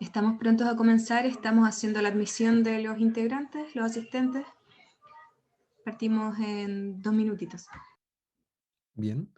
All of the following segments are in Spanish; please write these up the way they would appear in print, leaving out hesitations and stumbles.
Estamos prontos a comenzar, estamos haciendo la admisión de los integrantes, los asistentes. Partimos en 2 minutitos. Bien.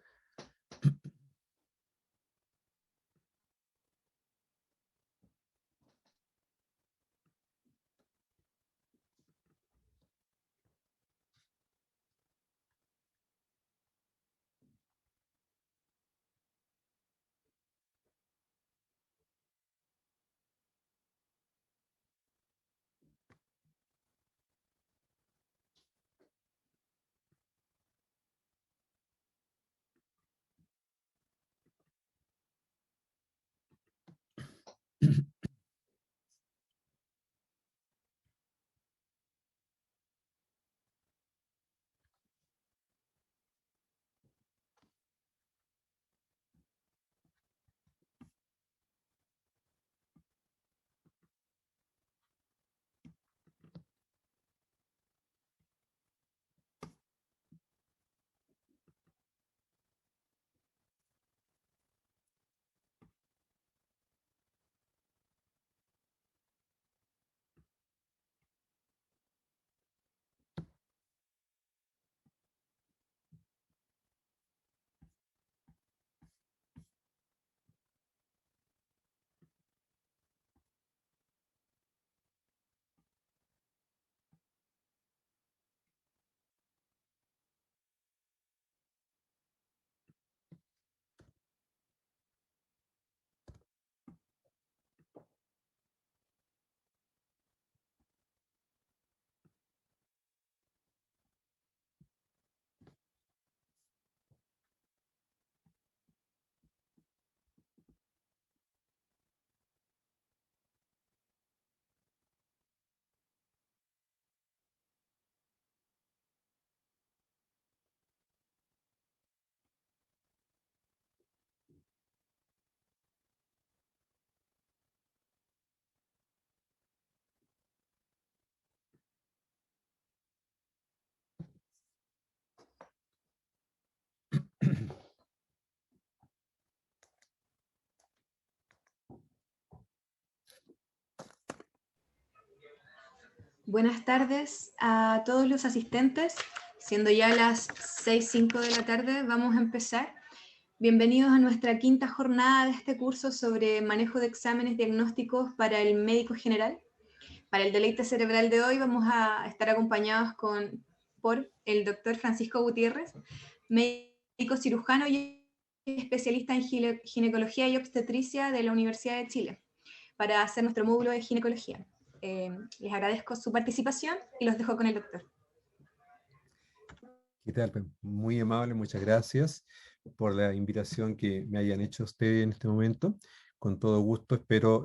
Buenas tardes a todos los asistentes. Siendo ya las 6:05 de la tarde, vamos a empezar. Bienvenidos a nuestra quinta jornada de este curso sobre manejo de exámenes diagnósticos para el médico general. Para el deleite cerebral de hoy vamos a estar acompañados por el doctor Francisco Gutiérrez, médico cirujano y especialista en ginecología y obstetricia de la Universidad de Chile, para hacer nuestro módulo de ginecología. Les agradezco su participación y los dejo con el doctor. ¿Qué tal? Pues, muy amable, muchas gracias por la invitación que me hayan hecho ustedes en este momento. Con todo gusto espero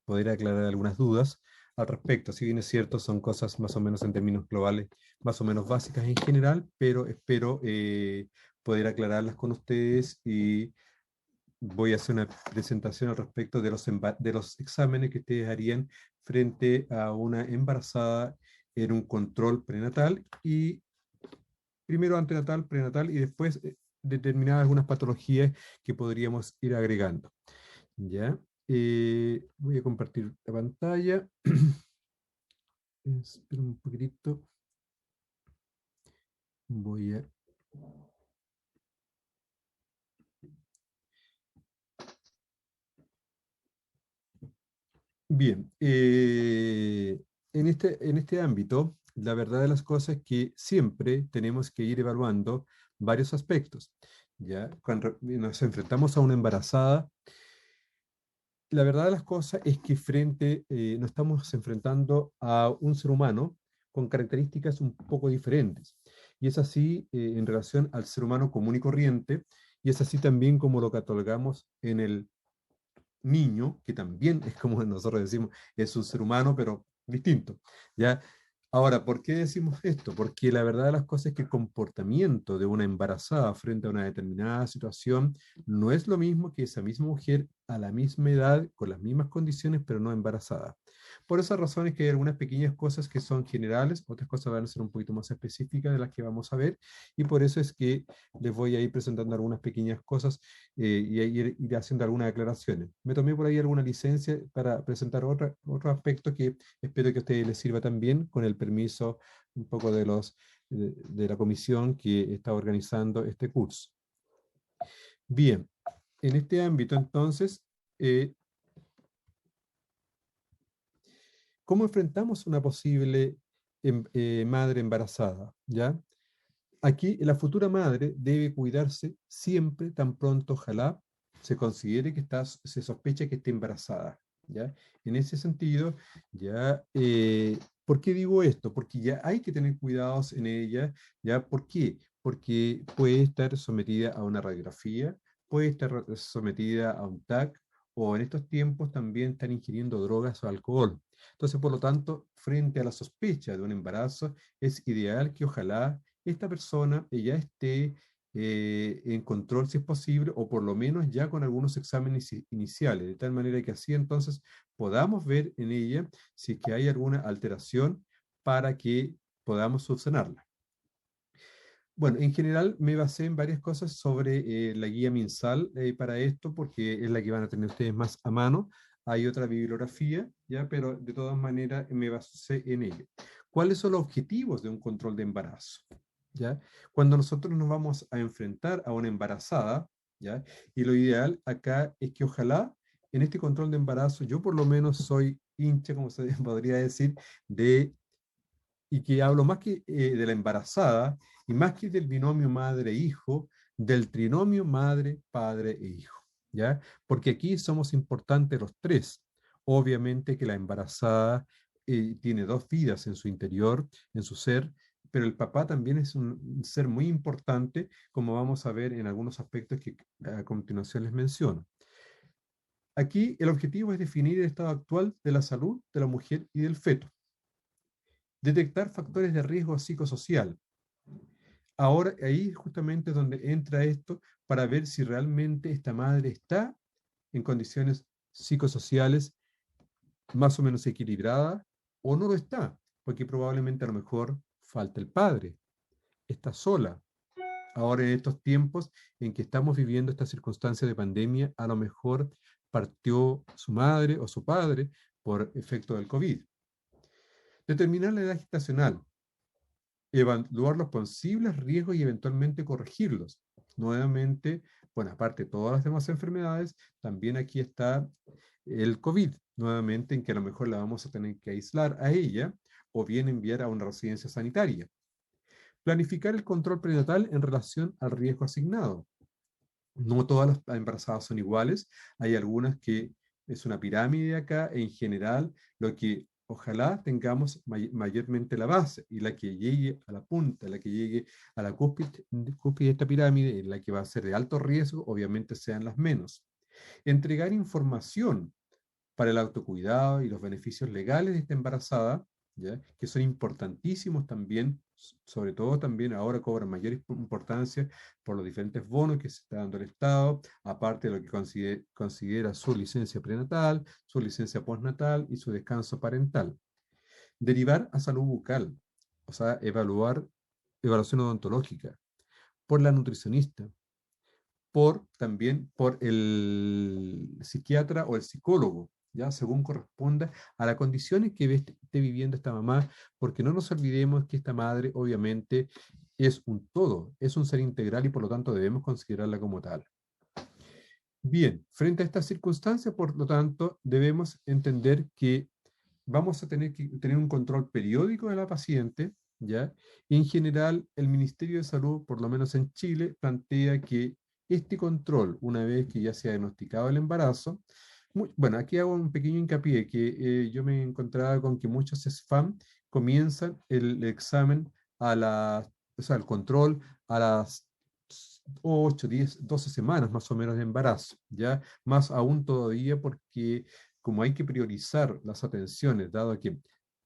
poder aclarar algunas dudas al respecto. Si bien es cierto, son cosas más o menos en términos globales, más o menos básicas en general, pero espero poder aclararlas con ustedes y voy a hacer una presentación al respecto de los exámenes que ustedes harían frente a una embarazada en un control prenatal y primero antenatal, prenatal y después determinar algunas patologías que podríamos ir agregando. ¿Ya? Voy a compartir la pantalla. Espera un poquitito. Voy a... Bien, en este ámbito, la verdad de las cosas es que siempre tenemos que ir evaluando varios aspectos. ¿Ya? Cuando nos enfrentamos a una embarazada, la verdad de las cosas es que nos estamos enfrentando a un ser humano con características un poco diferentes. Y es así en relación al ser humano común y corriente, y es así también como lo catalogamos en el niño, que también es como nosotros decimos, es un ser humano, pero distinto. ¿Ya? Ahora, ¿por qué decimos esto? Porque la verdad de las cosas es que el comportamiento de una embarazada frente a una determinada situación no es lo mismo que esa misma mujer a la misma edad, con las mismas condiciones, pero no embarazada. Por esas razones que hay algunas pequeñas cosas que son generales, otras cosas van a ser un poquito más específicas de las que vamos a ver, y por eso es que les voy a ir presentando algunas pequeñas cosas y ir haciendo algunas aclaraciones. Me tomé por ahí alguna licencia para presentar otro aspecto que espero que a ustedes les sirva también, con el permiso un poco de la comisión que está organizando este curso. Bien, en este ámbito entonces, ¿cómo enfrentamos una posible madre embarazada? ¿Ya? Aquí la futura madre debe cuidarse siempre, tan pronto, ojalá, se considere que se sospecha que esté embarazada. ¿Ya? En ese sentido, ya, ¿por qué digo esto? Porque ya hay que tener cuidados en ella. ¿Ya? ¿Por qué? Porque puede estar sometida a una radiografía, puede estar sometida a un TAC, o en estos tiempos también están ingiriendo drogas o alcohol. Entonces, por lo tanto, frente a la sospecha de un embarazo, es ideal que ojalá esta persona ya esté en control si es posible, o por lo menos ya con algunos exámenes iniciales, de tal manera que así entonces podamos ver en ella si es que hay alguna alteración para que podamos subsanarla. Bueno, en general me basé en varias cosas sobre la guía MinSal para esto, porque es la que van a tener ustedes más a mano. Hay otra bibliografía, ¿ya? Pero de todas maneras me basé en ella. ¿Cuáles son los objetivos de un control de embarazo? ¿Ya? Cuando nosotros nos vamos a enfrentar a una embarazada, ¿ya? Y lo ideal acá es que ojalá en este control de embarazo, yo por lo menos soy hincha, como se podría decir, y que hablo más que de la embarazada, y más que del binomio madre-hijo, del trinomio madre, padre e hijo, ¿ya? Porque aquí somos importantes los tres. Obviamente que la embarazada tiene dos vidas en su interior, en su ser, pero el papá también es un ser muy importante, como vamos a ver en algunos aspectos que a continuación les menciono. Aquí el objetivo es definir el estado actual de la salud de la mujer y del feto. Detectar factores de riesgo psicosocial. Ahora, ahí justamente es donde entra esto para ver si realmente esta madre está en condiciones psicosociales más o menos equilibrada o no lo está, porque probablemente a lo mejor falta el padre, está sola. Ahora en estos tiempos en que estamos viviendo esta circunstancia de pandemia, a lo mejor partió su madre o su padre por efecto del COVID. Determinar la edad gestacional. Evaluar los posibles riesgos y eventualmente corregirlos. Nuevamente, bueno, aparte de todas las demás enfermedades, también aquí está el COVID, nuevamente en que a lo mejor la vamos a tener que aislar a ella o bien enviar a una residencia sanitaria. Planificar el control prenatal en relación al riesgo asignado. No todas las embarazadas son iguales, hay algunas que es una pirámide acá, en general, lo que ojalá tengamos mayormente la base, y la que llegue a la punta, la que llegue a la cúspide de esta pirámide, en la que va a ser de alto riesgo, obviamente sean las menos. Entregar información para el autocuidado y los beneficios legales de esta embarazada, ¿ya? Que son importantísimos también, sobre todo también ahora cobran mayor importancia por los diferentes bonos que se está dando el Estado, aparte de lo que considera su licencia prenatal, su licencia postnatal y su descanso parental. Derivar a salud bucal, o sea, evaluación odontológica, por la nutricionista, también por el psiquiatra o el psicólogo, ya según corresponda a las condiciones que esté viviendo esta mamá, porque no nos olvidemos que esta madre obviamente es un todo, es un ser integral y por lo tanto debemos considerarla como tal. Bien, frente a esta circunstancia, por lo tanto, debemos entender que vamos a tener que tener un control periódico de la paciente, ¿ya? Y en general, el Ministerio de Salud, por lo menos en Chile, plantea que este control, una vez que ya se ha diagnosticado el embarazo, bueno, aquí hago un pequeño hincapié, que yo me encontraba con que muchos SFAM comienzan el examen o sea, el control a las 8, 10, 12 semanas más o menos de embarazo, ¿ya? Más aún todavía porque como hay que priorizar las atenciones, dado que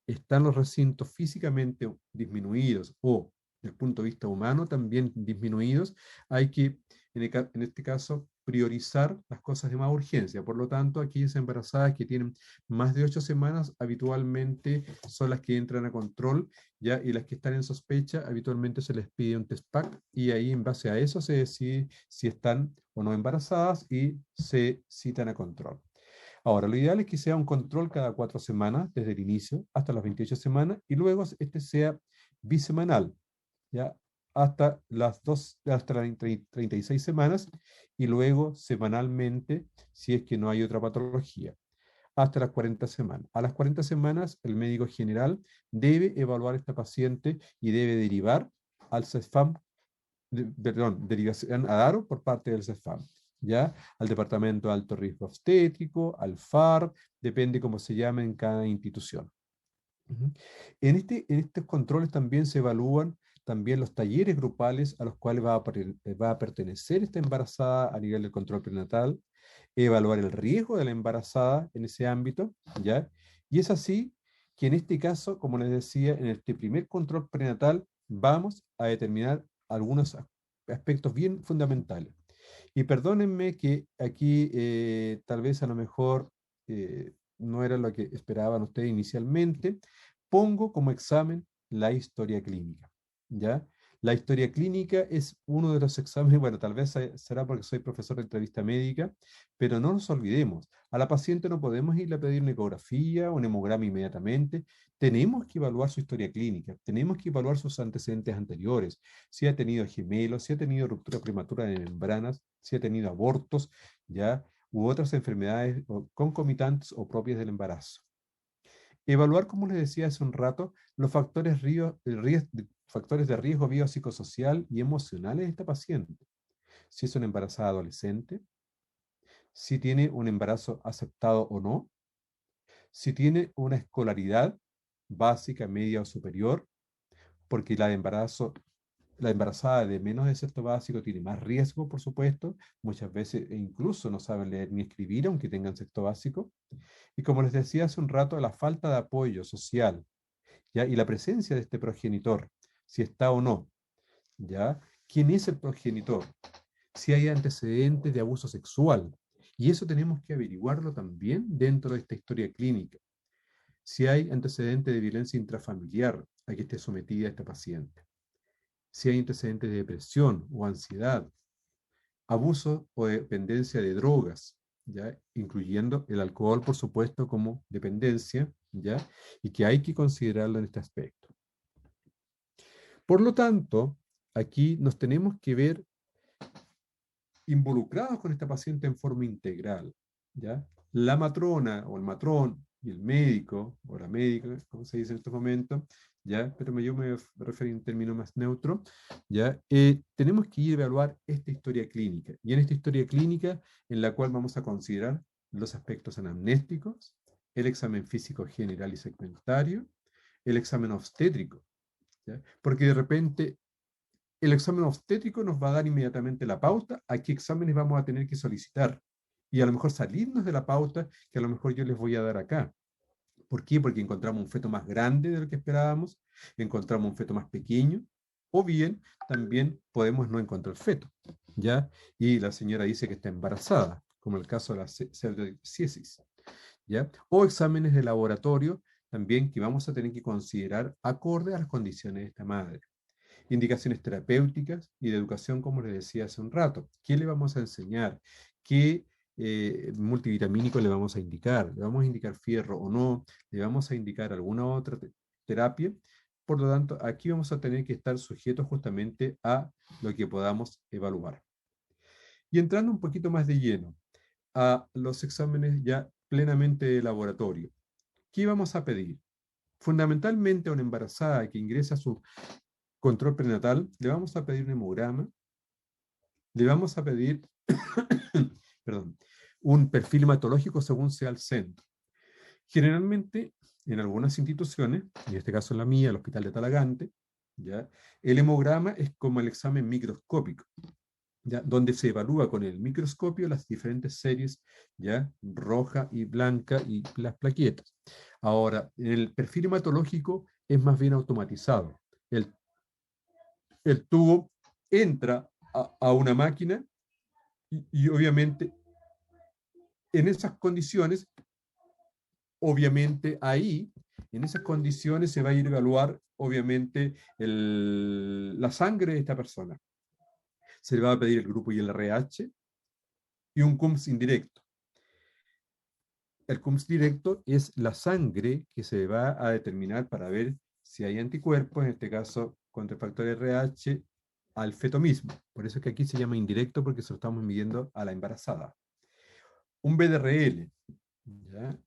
están los recintos físicamente disminuidos o desde el punto de vista humano también disminuidos, hay que en este caso, priorizar las cosas de más urgencia. Por lo tanto, aquellas embarazadas que tienen más de 8 semanas habitualmente son las que entran a control, ¿ya? Y las que están en sospecha habitualmente se les pide un test PAC y ahí en base a eso se decide si están o no embarazadas y se citan a control. Ahora, lo ideal es que sea un control cada 4 semanas, desde el inicio hasta las 28 semanas, y luego este sea bisemanal, ¿ya? Hasta las 36 semanas, y luego semanalmente, si es que no hay otra patología, hasta las 40 semanas. A las 40 semanas, el médico general debe evaluar a esta paciente y debe derivar al CESFAM, derivación a DARO por parte del CESFAM, ¿ya? Al Departamento de Alto Riesgo Obstétrico, al FAR, depende cómo se llame en cada institución. En estos controles también se evalúan también los talleres grupales a los cuales va a pertenecer esta embarazada a nivel del control prenatal, evaluar el riesgo de la embarazada en ese ámbito, ¿ya? Y es así que en este caso, como les decía, en este primer control prenatal vamos a determinar algunos aspectos bien fundamentales. Y perdónenme que aquí tal vez a lo mejor no era lo que esperaban ustedes inicialmente. Pongo como examen la historia clínica, ¿ya? La historia clínica es uno de los exámenes, bueno, tal vez será porque soy profesor de entrevista médica, pero no nos olvidemos, a la paciente no podemos irle a pedir una ecografía o un hemograma inmediatamente, tenemos que evaluar su historia clínica, tenemos que evaluar sus antecedentes anteriores, si ha tenido gemelos, si ha tenido ruptura prematura de membranas, si ha tenido abortos, ¿ya? U otras enfermedades concomitantes o propias del embarazo. Evaluar, como les decía hace un rato, los factores de riesgo biopsicosocial y emocionales de esta paciente. Si es una embarazada adolescente, si tiene un embarazo aceptado o no, si tiene una escolaridad básica, media o superior, porque la embarazada de menos de sexto básico tiene más riesgo, por supuesto, muchas veces incluso no saben leer ni escribir, aunque tengan sexto básico. Y como les decía hace un rato, la falta de apoyo social, ¿ya? Y la presencia de este progenitor, si está o no, ¿ya? ¿Quién es el progenitor? Si hay antecedentes de abuso sexual. Y eso tenemos que averiguarlo también dentro de esta historia clínica. Si hay antecedentes de violencia intrafamiliar a que esté sometida esta paciente. Si hay antecedentes de depresión o ansiedad, abuso o dependencia de drogas, ¿ya? Incluyendo el alcohol, por supuesto, como dependencia, ¿ya? Y que hay que considerarlo en este aspecto. Por lo tanto, aquí nos tenemos que ver involucrados con esta paciente en forma integral, ¿ya? La matrona o el matrón y el médico o la médica, como se dice en estos momentos, ¿ya? Pero yo me refiero a un término más neutro, ¿ya? Tenemos que ir a evaluar esta historia clínica. Y en esta historia clínica, en la cual vamos a considerar los aspectos anamnésticos, el examen físico general y segmentario, el examen obstétrico, ¿ya? Porque de repente el examen obstétrico nos va a dar inmediatamente la pauta a qué exámenes vamos a tener que solicitar. Y a lo mejor salirnos de la pauta que a lo mejor yo les voy a dar acá. ¿Por qué? Porque encontramos un feto más grande de lo que esperábamos, encontramos un feto más pequeño, o bien también podemos no encontrar feto, ¿ya? Y la señora dice que está embarazada, como el caso de la pseudociesis, ¿ya? O exámenes de laboratorio también que vamos a tener que considerar acorde a las condiciones de esta madre. Indicaciones terapéuticas y de educación, como les decía hace un rato. ¿Qué le vamos a enseñar? ¿Qué multivitamínico le vamos a indicar? ¿Le vamos a indicar fierro o no? ¿Le vamos a indicar alguna otra terapia? Por lo tanto, aquí vamos a tener que estar sujetos justamente a lo que podamos evaluar. Y entrando un poquito más de lleno a los exámenes ya plenamente de laboratorio. ¿Qué vamos a pedir? Fundamentalmente a una embarazada que ingresa a su control prenatal, le vamos a pedir un hemograma, le vamos a pedir perdón, un perfil hematológico según sea el centro. Generalmente, en algunas instituciones, en este caso en la mía, el Hospital de Talagante, ¿ya? El hemograma es como el examen microscópico, ¿ya? Donde se evalúa con el microscopio las diferentes series, ¿ya? Roja y blanca y las plaquetas. Ahora, el perfil hematológico es más bien automatizado. El tubo entra a una máquina y obviamente en esas condiciones, obviamente ahí, en esas condiciones se va a ir a evaluar, obviamente, la sangre de esta persona. Se le va a pedir el grupo y el RH y un CUMS indirecto. El CUMS directo es la sangre que se va a determinar para ver si hay anticuerpos, en este caso contra el factor RH, al feto mismo. Por eso es que aquí se llama indirecto, porque se lo estamos midiendo a la embarazada. Un BDRL, ¿ya?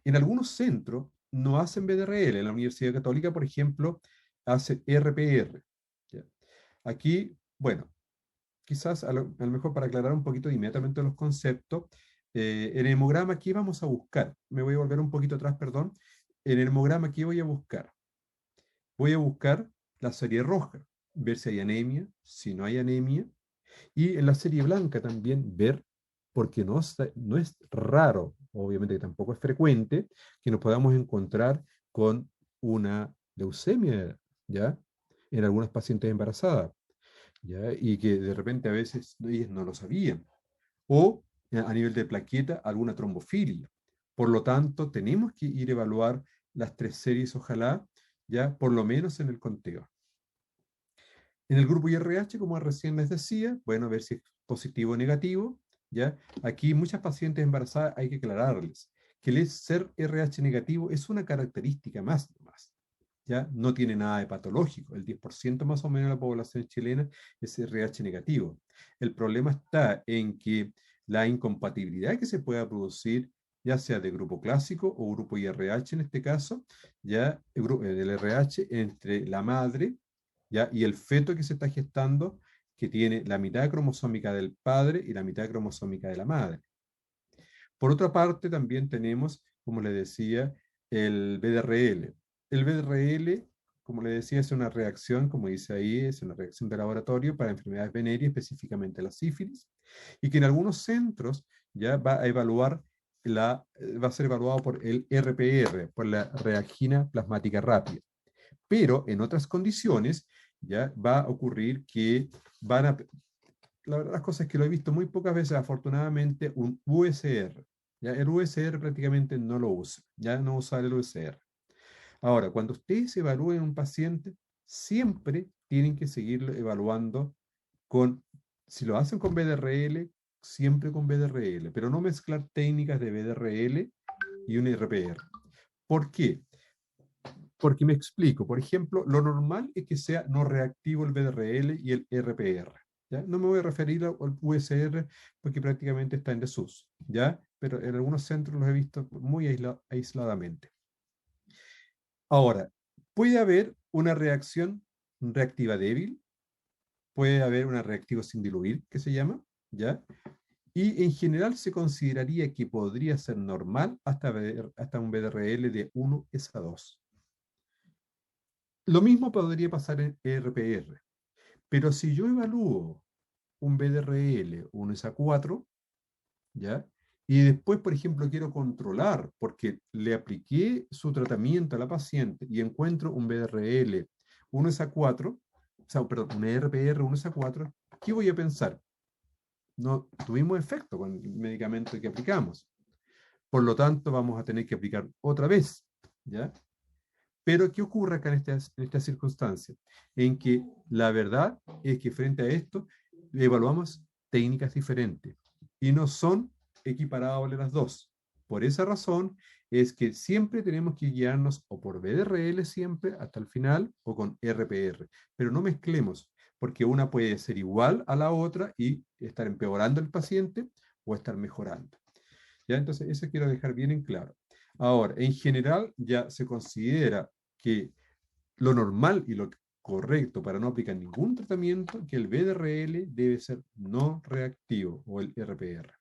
En algunos centros no hacen BDRL. En la Universidad Católica, por ejemplo, hace RPR. ¿Ya? Aquí, bueno, quizás a lo mejor para aclarar un poquito inmediatamente los conceptos, en el hemograma, ¿qué vamos a buscar? Me voy a volver un poquito atrás, perdón. En el hemograma, ¿qué voy a buscar? Voy a buscar la serie roja, ver si hay anemia, si no hay anemia, y en la serie blanca también ver, porque no es raro, obviamente que tampoco es frecuente, que nos podamos encontrar con una leucemia, ¿ya? En algunas pacientes embarazadas, ¿ya? Y que de repente a veces ellas no lo sabían. O a nivel de plaqueta, alguna trombofilia. Por lo tanto, tenemos que ir a evaluar las tres series, ojalá, ya por lo menos en el conteo. En el grupo IRH, como recién les decía, bueno, ver si es positivo o negativo, ¿ya? Aquí muchas pacientes embarazadas hay que aclararles que el ser RH negativo es una característica más, ¿ya? No tiene nada de patológico. El 10% más o menos de la población chilena es RH negativo. El problema está en que la incompatibilidad que se pueda producir, ya sea de grupo clásico o grupo IRH en este caso, ya el RH entre la madre, ¿ya? Y el feto que se está gestando, que tiene la mitad cromosómica del padre y la mitad cromosómica de la madre. Por otra parte, también tenemos, como le decía, el BDRL. El BDRL, como le decía, es una reacción, como dice ahí, es una reacción de laboratorio para enfermedades venéreas, específicamente la sífilis, y que en algunos centros ya va a evaluar va a ser evaluado por el RPR, por la reactina plasmática rápida. Pero en otras condiciones ya va a ocurrir que van a, la verdad las cosas es que lo he visto muy pocas veces, afortunadamente, un USR. ¿Ya? El USR prácticamente no lo usa, ya no usa el USR. Ahora, cuando ustedes evalúen un paciente, siempre tienen que seguirlo evaluando con, si lo hacen con BDRL, siempre con BDRL, pero no mezclar técnicas de BDRL y un RPR. ¿Por qué? Porque me explico. Por ejemplo, lo normal es que sea no reactivo el BDRL y el RPR. ¿Ya? No me voy a referir al USR porque prácticamente está en desuso, ¿ya? Pero en algunos centros los he visto muy aisladamente. Ahora, puede haber una reacción reactiva débil, puede haber una reactiva sin diluir, que se llama, ¿ya? Y en general se consideraría que podría ser normal hasta un BDRL de 1:2. Lo mismo podría pasar en RPR, pero si yo evalúo un BDRL 1:4, ¿ya? Y después, por ejemplo, quiero controlar, porque le apliqué su tratamiento a la paciente y encuentro un BDRL 1:4, o sea, perdón, un RPR 1:4, ¿qué voy a pensar? No tuvimos efecto con el medicamento que aplicamos. Por lo tanto, vamos a tener que aplicar otra vez, ¿ya? Pero, ¿qué ocurre acá en esta circunstancia? En que la verdad es que frente a esto evaluamos técnicas diferentes y no son equiparables las dos. Por esa razón es que siempre tenemos que guiarnos o por BDRL siempre hasta el final o con RPR, pero no mezclemos, porque una puede ser igual a la otra y estar empeorando el paciente o estar mejorando. ¿Ya? Entonces, eso quiero dejar bien en claro. Ahora, en general ya se considera que lo normal y lo correcto para no aplicar ningún tratamiento, que el BDRL debe ser no reactivo o el RPR.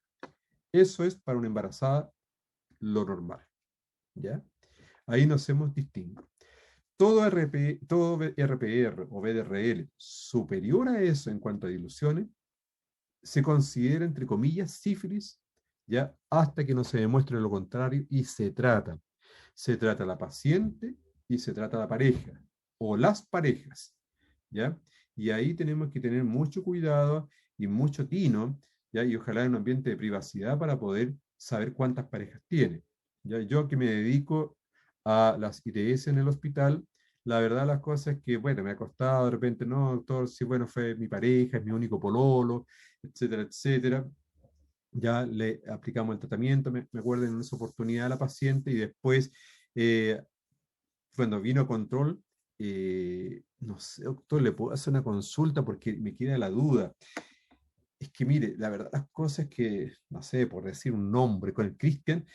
Eso es para una embarazada lo normal, ¿ya? Ahí nos hacemos distingo. Todo RPR o BDRL superior a eso en cuanto a diluciones se considera, entre comillas, sífilis, ¿ya? Hasta que no se demuestre lo contrario y se trata. Se trata a la paciente y se trata a la pareja o las parejas, ¿ya? Y ahí tenemos que tener mucho cuidado y mucho tino ¿ya? Y ojalá en un ambiente de privacidad para poder saber cuántas parejas tiene. ¿Ya? Yo que me dedico a las ITS en el hospital, la verdad las cosas es que, bueno, me ha costado de repente, no, doctor, sí, bueno, fue mi pareja, es mi único pololo, etcétera, etcétera. Ya le aplicamos el tratamiento, me acuerdo en esa oportunidad a la paciente y después, eh, cuando vino a control, no sé, doctor, le puedo hacer una consulta porque me queda la duda. Es que mire, la verdad las cosas es que, no sé, por decir un nombre, con el Cristian,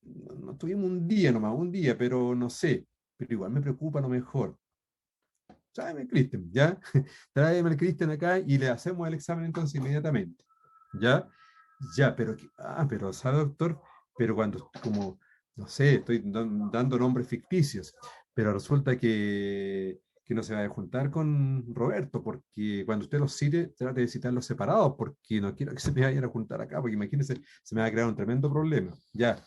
no tuvimos un día nomás, un día, pero no sé, pero igual me preocupa a lo mejor. Tráeme el Cristian, ¿ya? Tráeme el Cristian acá y le hacemos el examen entonces inmediatamente, ¿ya? Ya, pero, pero, ¿sabe, doctor? Pero cuando, como, no sé, estoy dando nombres ficticios, pero resulta que no se va a juntar con Roberto, porque cuando usted los cite, trate de citarlos separados, porque no quiero que se me vayan a juntar acá, porque imagínense, se me va a crear un tremendo problema, ya.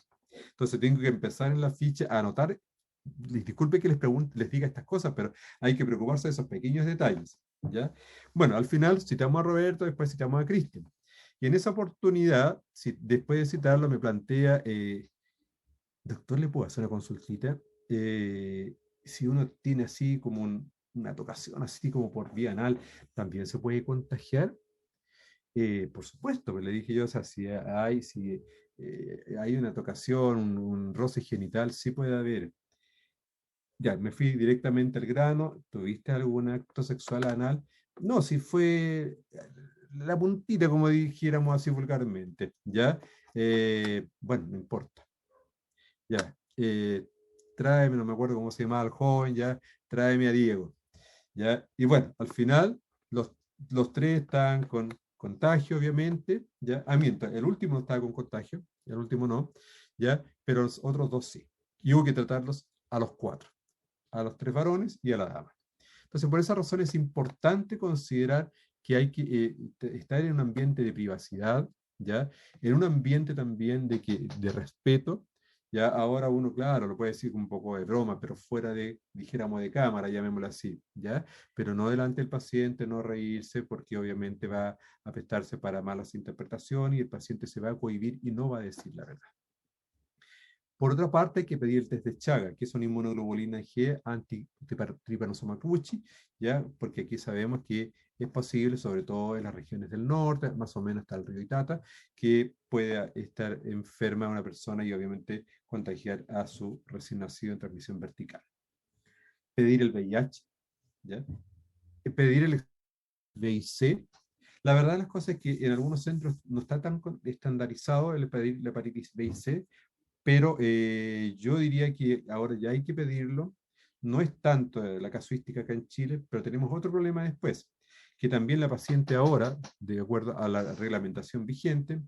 Entonces tengo que empezar en la ficha a anotar. Disculpe que les pregunte, les diga estas cosas, pero hay que preocuparse de esos pequeños detalles, ¿ya? Bueno, al final citamos a Roberto, después citamos a Cristian. Y en esa oportunidad, si, después de citarlo, me plantea, doctor, ¿le puedo hacer una consultita? Si uno tiene así como una tocación, así como por vía anal, ¿también se puede contagiar? Por supuesto, pues le dije yo, o sea, si hay una tocación, un roce genital, sí puede haber. Ya, me fui directamente al grano. ¿Tuviste algún acto sexual anal? No, si fue la puntita, como dijéramos así vulgarmente, ¿ya? Bueno, no importa, ya. Tráeme, no me acuerdo cómo se llamaba el joven, ya, tráeme a Diego, ¿ya? Y bueno, al final, los, los tres están con contagio, obviamente, ¿ya? Ah, miento, el último no estaba con contagio, el último no, ¿ya? Pero los otros dos sí. Y hubo que tratarlos a los cuatro, a los tres varones y a la dama. Entonces, por esa razón es importante considerar que hay que estar en un ambiente de privacidad, ¿ya? En un ambiente también de respeto, ¿ya? Ahora uno, claro, lo puede decir con un poco de broma, pero fuera de, dijéramos, de cámara, llamémoslo así, ¿ya? Pero no delante del paciente, no reírse, porque obviamente va a prestarse para malas interpretaciones y el paciente se va a cohibir y no va a decir la verdad. Por otra parte, hay que pedir el test de Chaga, que es una inmunoglobulina G anti-Trypanosoma cruzi, ¿ya? Porque aquí sabemos que es posible, sobre todo en las regiones del norte, más o menos hasta el río Itata, que pueda estar enferma una persona y obviamente contagiar a su recién nacido en transmisión vertical. Pedir el VIH, ¿ya? Pedir el VIC. La verdad de las cosas es que en algunos centros no está tan estandarizado el pedir la hepatitis B y C, pero yo diría que ahora ya hay que pedirlo. No es tanto la casuística acá en Chile, pero tenemos otro problema después, que también la paciente ahora, de acuerdo a la reglamentación vigente,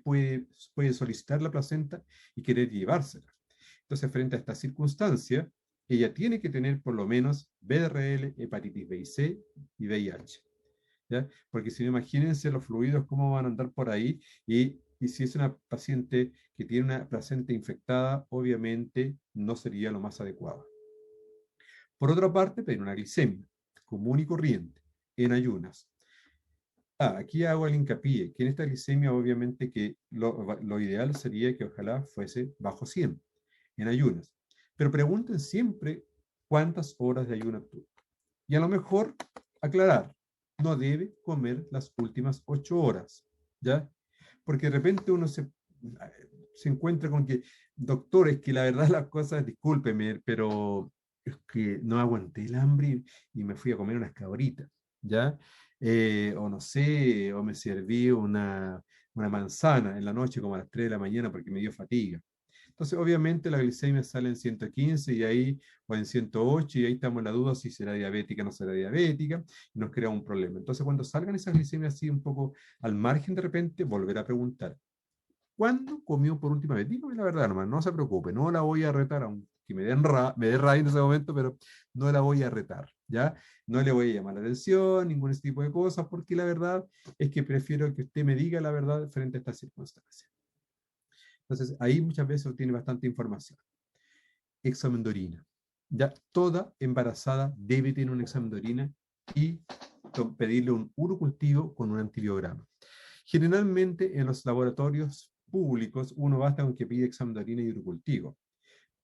puede solicitar la placenta y querer llevársela. Entonces, frente a esta circunstancia, ella tiene que tener por lo menos VRL, hepatitis B y C y VIH. ¿Ya? Porque si no, imagínense los fluidos, cómo van a andar por ahí y si es una paciente que tiene una placenta infectada, obviamente no sería lo más adecuado. Por otra parte, pedir una glicemia común y corriente en ayunas. Aquí hago el hincapié, que en esta glicemia obviamente que lo ideal sería que ojalá fuese bajo 100 en ayunas. Pero pregunten siempre cuántas horas de ayuno tú. Y a lo mejor aclarar, no debe comer las últimas 8 horas, ¿ya? Porque de repente uno se encuentra con que, doctores, que la verdad las cosas, discúlpeme, pero es que no aguanté el hambre y me fui a comer unas cabritas, ¿ya? O no sé, o me serví una manzana en la noche como a las 3 de la mañana porque me dio fatiga. Entonces, obviamente, la glicemia sale en 115 y ahí, o en 108, y ahí estamos en la duda si será diabética o no será diabética, y nos crea un problema. Entonces, cuando salgan esas glicemias así un poco al margen de repente, volver a preguntar, ¿cuándo comió por última vez? Dígame la verdad nomás, no se preocupe, no la voy a retar, aunque me dé rabia en ese momento, pero no la voy a retar, ¿ya? No le voy a llamar la atención, ningún ese tipo de cosas, porque la verdad es que prefiero que usted me diga la verdad frente a estas circunstancias. Entonces, ahí muchas veces tiene bastante información. Examen de orina. Ya toda embarazada debe tener un examen de orina y pedirle un urocultivo con un antibiograma. Generalmente en los laboratorios públicos uno basta con que pide examen de orina y urocultivo,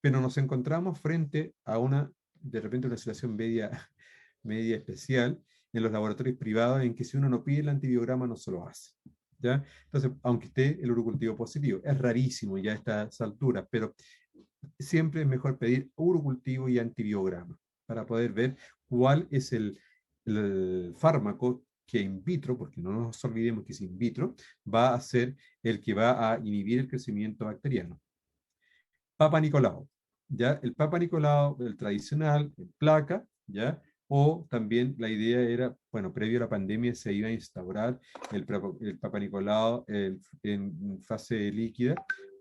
pero nos encontramos frente a de repente una situación media especial en los laboratorios privados en que si uno no pide el antibiograma no se lo hace. ¿Ya? Entonces, aunque esté el urocultivo positivo, es rarísimo ya a estas alturas, pero siempre es mejor pedir urocultivo y antibiograma para poder ver cuál es el fármaco que in vitro, porque no nos olvidemos que es in vitro, va a ser el que va a inhibir el crecimiento bacteriano. Papa Nicolau, ¿ya? El Papa Nicolau, el tradicional, en placa, ¿ya? O también la idea era, bueno, previo a la pandemia se iba a instaurar el Papa Nicolau en fase líquida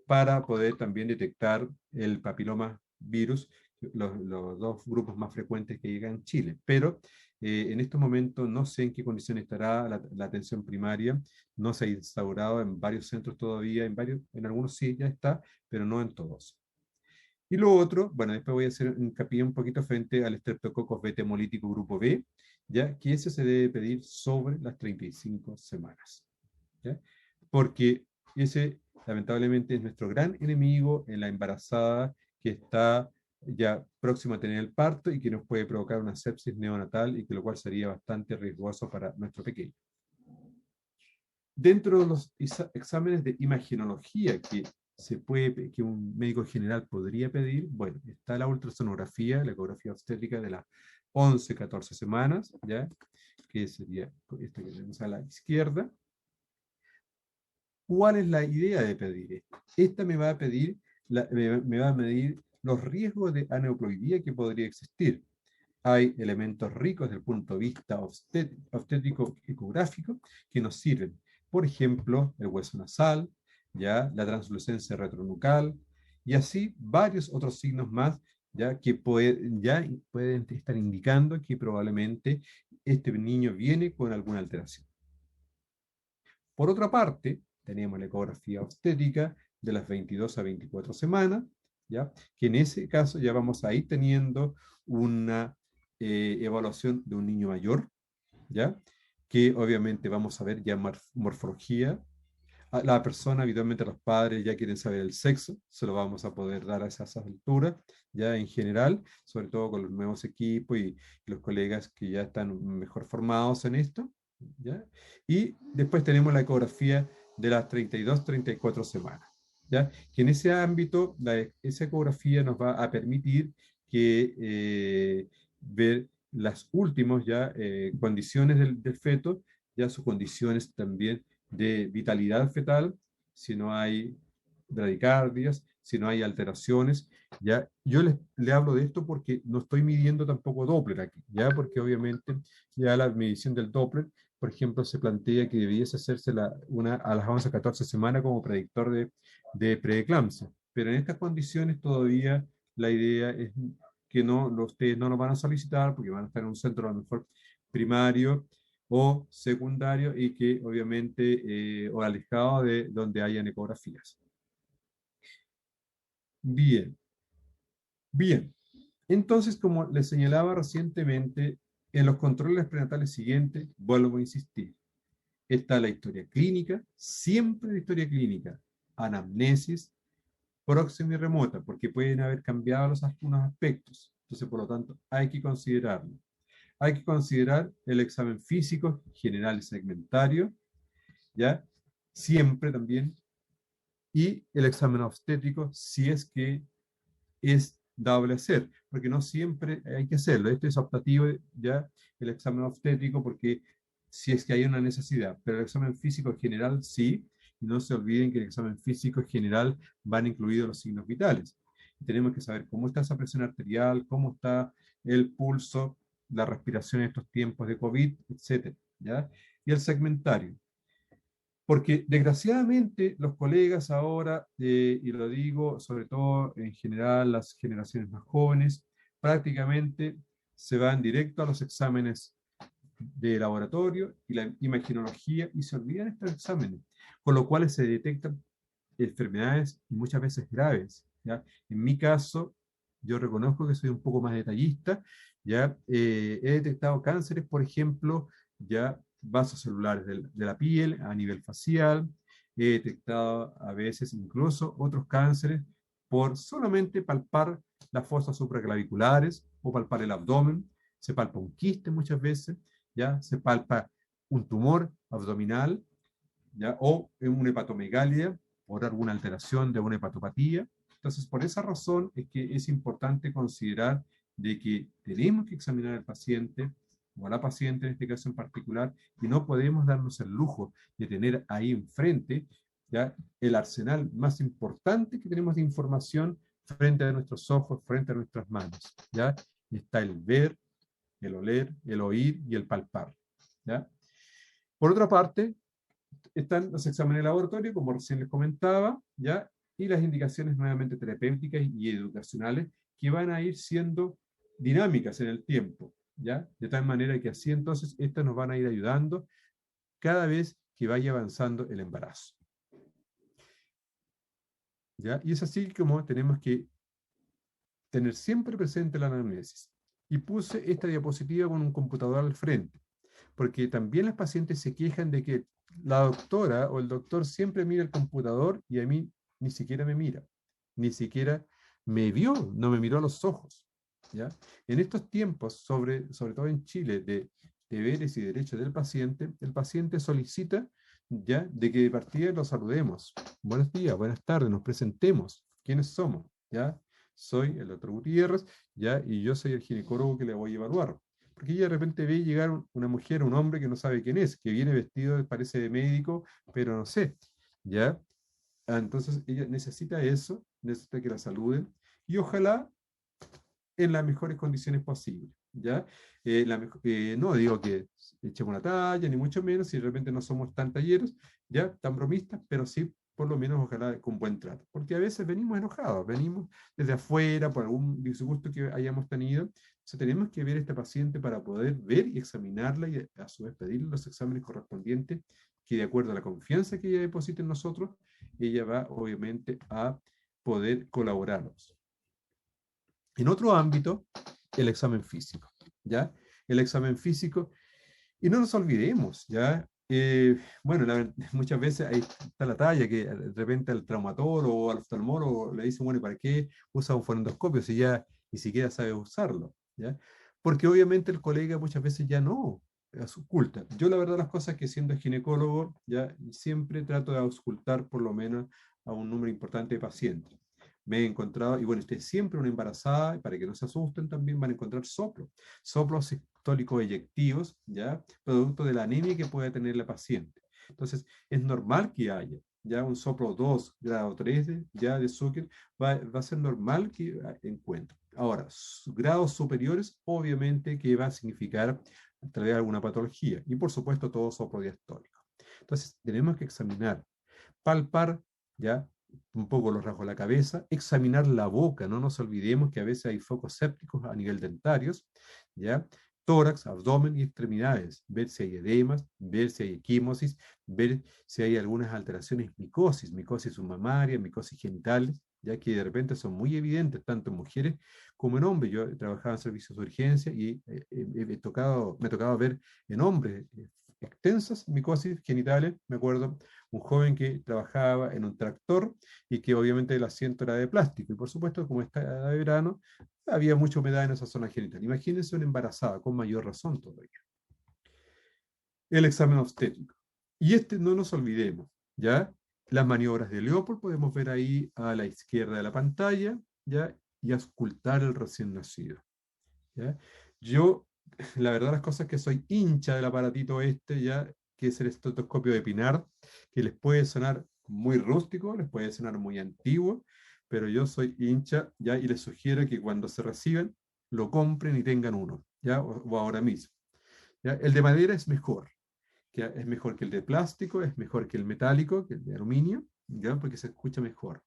para poder también detectar el papiloma virus, los dos grupos más frecuentes que llegan en Chile. Pero en estos momentos no sé en qué condición estará la atención primaria, no se ha instaurado en varios centros todavía, en algunos sí ya está, pero no en todos. Y lo otro, bueno, después voy a hacer hincapié un poquito frente al Streptococcus beta hemolítico grupo B, ya que ese se debe pedir sobre las 35 semanas, ¿ya? Porque ese lamentablemente es nuestro gran enemigo en la embarazada que está ya próxima a tener el parto y que nos puede provocar una sepsis neonatal y que lo cual sería bastante riesgoso para nuestro pequeño. Dentro de los exámenes de imagenología que un médico general podría pedir, bueno, está la ultrasonografía, la ecografía obstétrica de las 11, 14 semanas, ¿ya? Que sería esta que tenemos a la izquierda. ¿Cuál es la idea de pedir esto? Esta me va a pedir, me va a medir los riesgos de aneuploidía que podría existir. Hay elementos ricos desde el punto de vista obstétrico ecográfico que nos sirven. Por ejemplo, el hueso nasal, ¿ya? La translucencia retronucal, y así varios otros signos más ya pueden estar indicando que probablemente este niño viene con alguna alteración. Por otra parte, tenemos la ecografía obstétrica de las 22 a 24 semanas, ¿ya? Que en ese caso ya vamos a ir teniendo una evaluación de un niño mayor, ¿ya? Que obviamente vamos a ver ya morfología. La persona, habitualmente los padres ya quieren saber el sexo, se lo vamos a poder dar a esas alturas, ya en general, sobre todo con los nuevos equipos y los colegas que ya están mejor formados en esto, ¿ya? Y después tenemos la ecografía de las 32, 34 semanas, ¿ya? Que en ese ámbito, esa ecografía nos va a permitir ver las últimas condiciones del feto, ya sus condiciones también de vitalidad fetal, si no hay bradicardias, si no hay alteraciones, ¿ya? Yo le hablo de esto porque no estoy midiendo tampoco Doppler aquí, ¿ya? Porque obviamente ya la medición del Doppler, por ejemplo, se plantea que debiese hacerse a las 11 a 14 semanas como predictor de preeclampsia, pero en estas condiciones todavía la idea es que ustedes no lo van a solicitar porque van a estar en un centro a lo mejor primario o secundario y que obviamente o alejado de donde hayan ecografías. Bien, bien. Entonces, como les señalaba recientemente, en los controles prenatales siguientes, vuelvo a insistir, está la historia clínica, siempre la historia clínica, anamnesis, próxima y remota, porque pueden haber cambiado algunos aspectos. Entonces, por lo tanto, hay que considerarlo. Hay que considerar el examen físico general y segmentario, ¿ya? Siempre también. Y el examen obstétrico, si es que es dable hacer, porque no siempre hay que hacerlo. Esto es optativo, ya, el examen obstétrico, porque si es que hay una necesidad, pero el examen físico general sí, y no se olviden que el examen físico general van incluidos los signos vitales. Tenemos que saber cómo está esa presión arterial, cómo está el pulso, la respiración en estos tiempos de COVID, etcétera, ¿ya? Y el segmentario. Porque desgraciadamente los colegas ahora, y lo digo sobre todo en general las generaciones más jóvenes, prácticamente se van directo a los exámenes de laboratorio y la imagenología y se olvidan estos exámenes, con lo cual se detectan enfermedades muchas veces graves, ¿ya? En mi caso, yo reconozco que soy un poco más detallista, ¿ya? He detectado cánceres, por ejemplo, ya vasos celulares de la piel a nivel facial. He detectado a veces incluso otros cánceres por solamente palpar las fosas supraclaviculares o palpar el abdomen. Se palpa un quiste muchas veces, ¿ya? Se palpa un tumor abdominal, ¿ya? O una hepatomegalia por alguna alteración de una hepatopatía. Entonces, por esa razón es que es importante considerar de que tenemos que examinar al paciente, o a la paciente en este caso en particular, y no podemos darnos el lujo de tener ahí enfrente, ¿ya?, el arsenal más importante que tenemos de información frente a nuestros ojos, frente a nuestras manos, ¿ya? Está el ver, el oler, el oír y el palpar, ¿ya? Por otra parte, están los exámenes de laboratorio, como recién les comentaba, ¿ya? Y las indicaciones nuevamente terapéuticas y educacionales que van a ir siendo dinámicas en el tiempo, ¿ya? De tal manera que así entonces estas nos van a ir ayudando cada vez que vaya avanzando el embarazo, ¿ya? Y es así como tenemos que tener siempre presente la anamnesis. Y puse esta diapositiva con un computador al frente, porque también las pacientes se quejan de que la doctora o el doctor siempre mira el computador y a mí ni siquiera me mira, ni siquiera me vio, no me miró a los ojos, ¿ya? En estos tiempos, sobre todo en Chile, de deberes y derechos del paciente, el paciente solicita, ¿ya?, de que de partida lo saludemos. Buenos días, buenas tardes, nos presentemos. ¿Quiénes somos? ¿Ya? Soy el doctor Gutiérrez, ¿ya? Y yo soy el ginecólogo que le voy a evaluar. Porque ella de repente ve llegar una mujer, un hombre que no sabe quién es, que viene vestido, parece de médico, pero no sé, ¿ya? Entonces ella necesita eso, necesita que la saluden, y ojalá en las mejores condiciones posibles, ¿ya? No digo que echemos una talla, ni mucho menos, si de repente no somos tan talleros, ¿ya?, tan bromistas, pero sí, por lo menos, ojalá con buen trato. Porque a veces venimos enojados, venimos desde afuera por algún disgusto que hayamos tenido. Entonces tenemos que ver a esta paciente para poder ver y examinarla y a su vez pedirle los exámenes correspondientes, que de acuerdo a la confianza que ella deposite en nosotros, ella va obviamente a poder colaborarnos. En otro ámbito, el examen físico, ¿ya? El examen físico, y no nos olvidemos, ¿ya? Bueno, muchas veces ahí está la talla que de repente al traumatólogo o al oftalmólogo le dicen, bueno, ¿y para qué usa un fonendoscopio si ya ni siquiera sabe usarlo? ¿Ya? Porque obviamente el colega muchas veces ya no ausculta. Yo la verdad las cosas que siendo ginecólogo, ya siempre trato de auscultar por lo menos a un número importante de pacientes. Me he encontrado, y bueno, usted siempre una embarazada, para que no se asusten, también van a encontrar soplos sistólicos eyectivos, ¿ya?, producto de la anemia que puede tener la paciente. Entonces, es normal que haya, ya un soplo 2, grado 3 ya de Zucker, va a ser normal que encuentre. Ahora, grados superiores, obviamente que va a significar traer alguna patología, y por supuesto todo soplo diastólico. Entonces, tenemos que examinar, palpar, ¿ya?, un poco los rasgos de la cabeza, examinar la boca, no nos olvidemos que a veces hay focos sépticos a nivel dentarios, ¿ya? Tórax, abdomen y extremidades, ver si hay edemas, ver si hay equimosis, ver si hay algunas alteraciones micosis submamaria, micosis genitales, ya que de repente son muy evidentes tanto en mujeres como en hombres. Yo he trabajado en servicios de urgencia y me ha tocado ver en hombres extensas micosis genitales. Me acuerdo un joven que trabajaba en un tractor y que obviamente el asiento era de plástico. Y por supuesto, como está de verano, había mucha humedad en esa zona genital. Imagínense una embarazada, con mayor razón todavía. El examen obstétrico. Y no nos olvidemos, ¿ya? Las maniobras de Leopold, podemos ver ahí a la izquierda de la pantalla, ¿ya? Y auscultar el recién nacido, ¿ya? Yo, la verdad, las cosas que soy hincha del aparatito ¿ya?, que es el estetoscopio de Pinard, que les puede sonar muy rústico, les puede sonar muy antiguo, pero yo soy hincha, ¿ya? Y les sugiero que cuando se reciban, lo compren y tengan uno, ¿ya? O ahora mismo, ¿ya? El de madera es mejor que el de plástico, es mejor que el metálico, que el de aluminio, ¿ya?, porque se escucha mejor.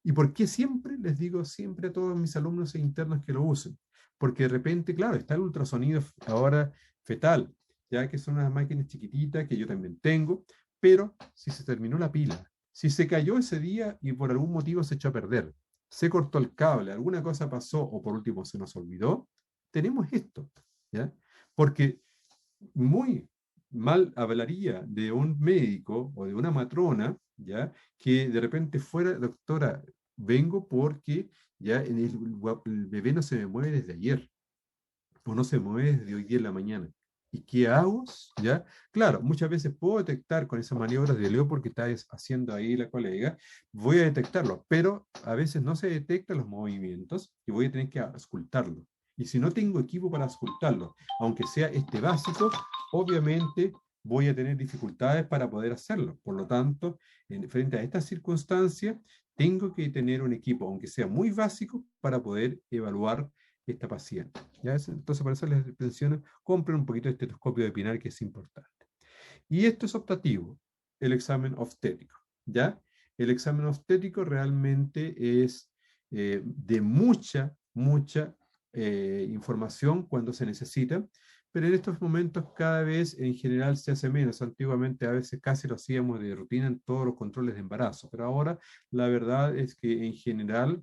¿Y por qué siempre les digo siempre a todos mis alumnos e internos que lo usen? Porque de repente, claro, está el ultrasonido ahora fetal, ya que son unas máquinas chiquititas que yo también tengo, pero si se terminó la pila, si se cayó ese día y por algún motivo se echó a perder, se cortó el cable, alguna cosa pasó o por último se nos olvidó, tenemos esto, ¿ya? Porque muy mal hablaría de un médico o de una matrona, ¿ya? Que de repente fuera, doctora, vengo porque ya el bebé no se me mueve desde ayer, o no se mueve desde hoy día en la mañana. ¿Y qué hago? ¿Ya? Claro, muchas veces puedo detectar con esas maniobras de Leo porque está haciendo ahí la colega, voy a detectarlo, pero a veces no se detectan los movimientos y voy a tener que auscultarlo. Y si no tengo equipo para auscultarlo, aunque sea este básico, obviamente voy a tener dificultades para poder hacerlo. Por lo tanto, frente a estas circunstancias, tengo que tener un equipo, aunque sea muy básico, para poder evaluar esta paciente. ¿Ya? Entonces, para eso les menciono, compren un poquito de estetoscopio de Pinar, que es importante. Y esto es optativo, el examen obstétrico. ¿Ya? El examen obstétrico realmente es de mucha información cuando se necesita, pero en estos momentos cada vez en general se hace menos. Antiguamente a veces casi lo hacíamos de rutina en todos los controles de embarazo, pero ahora la verdad es que en general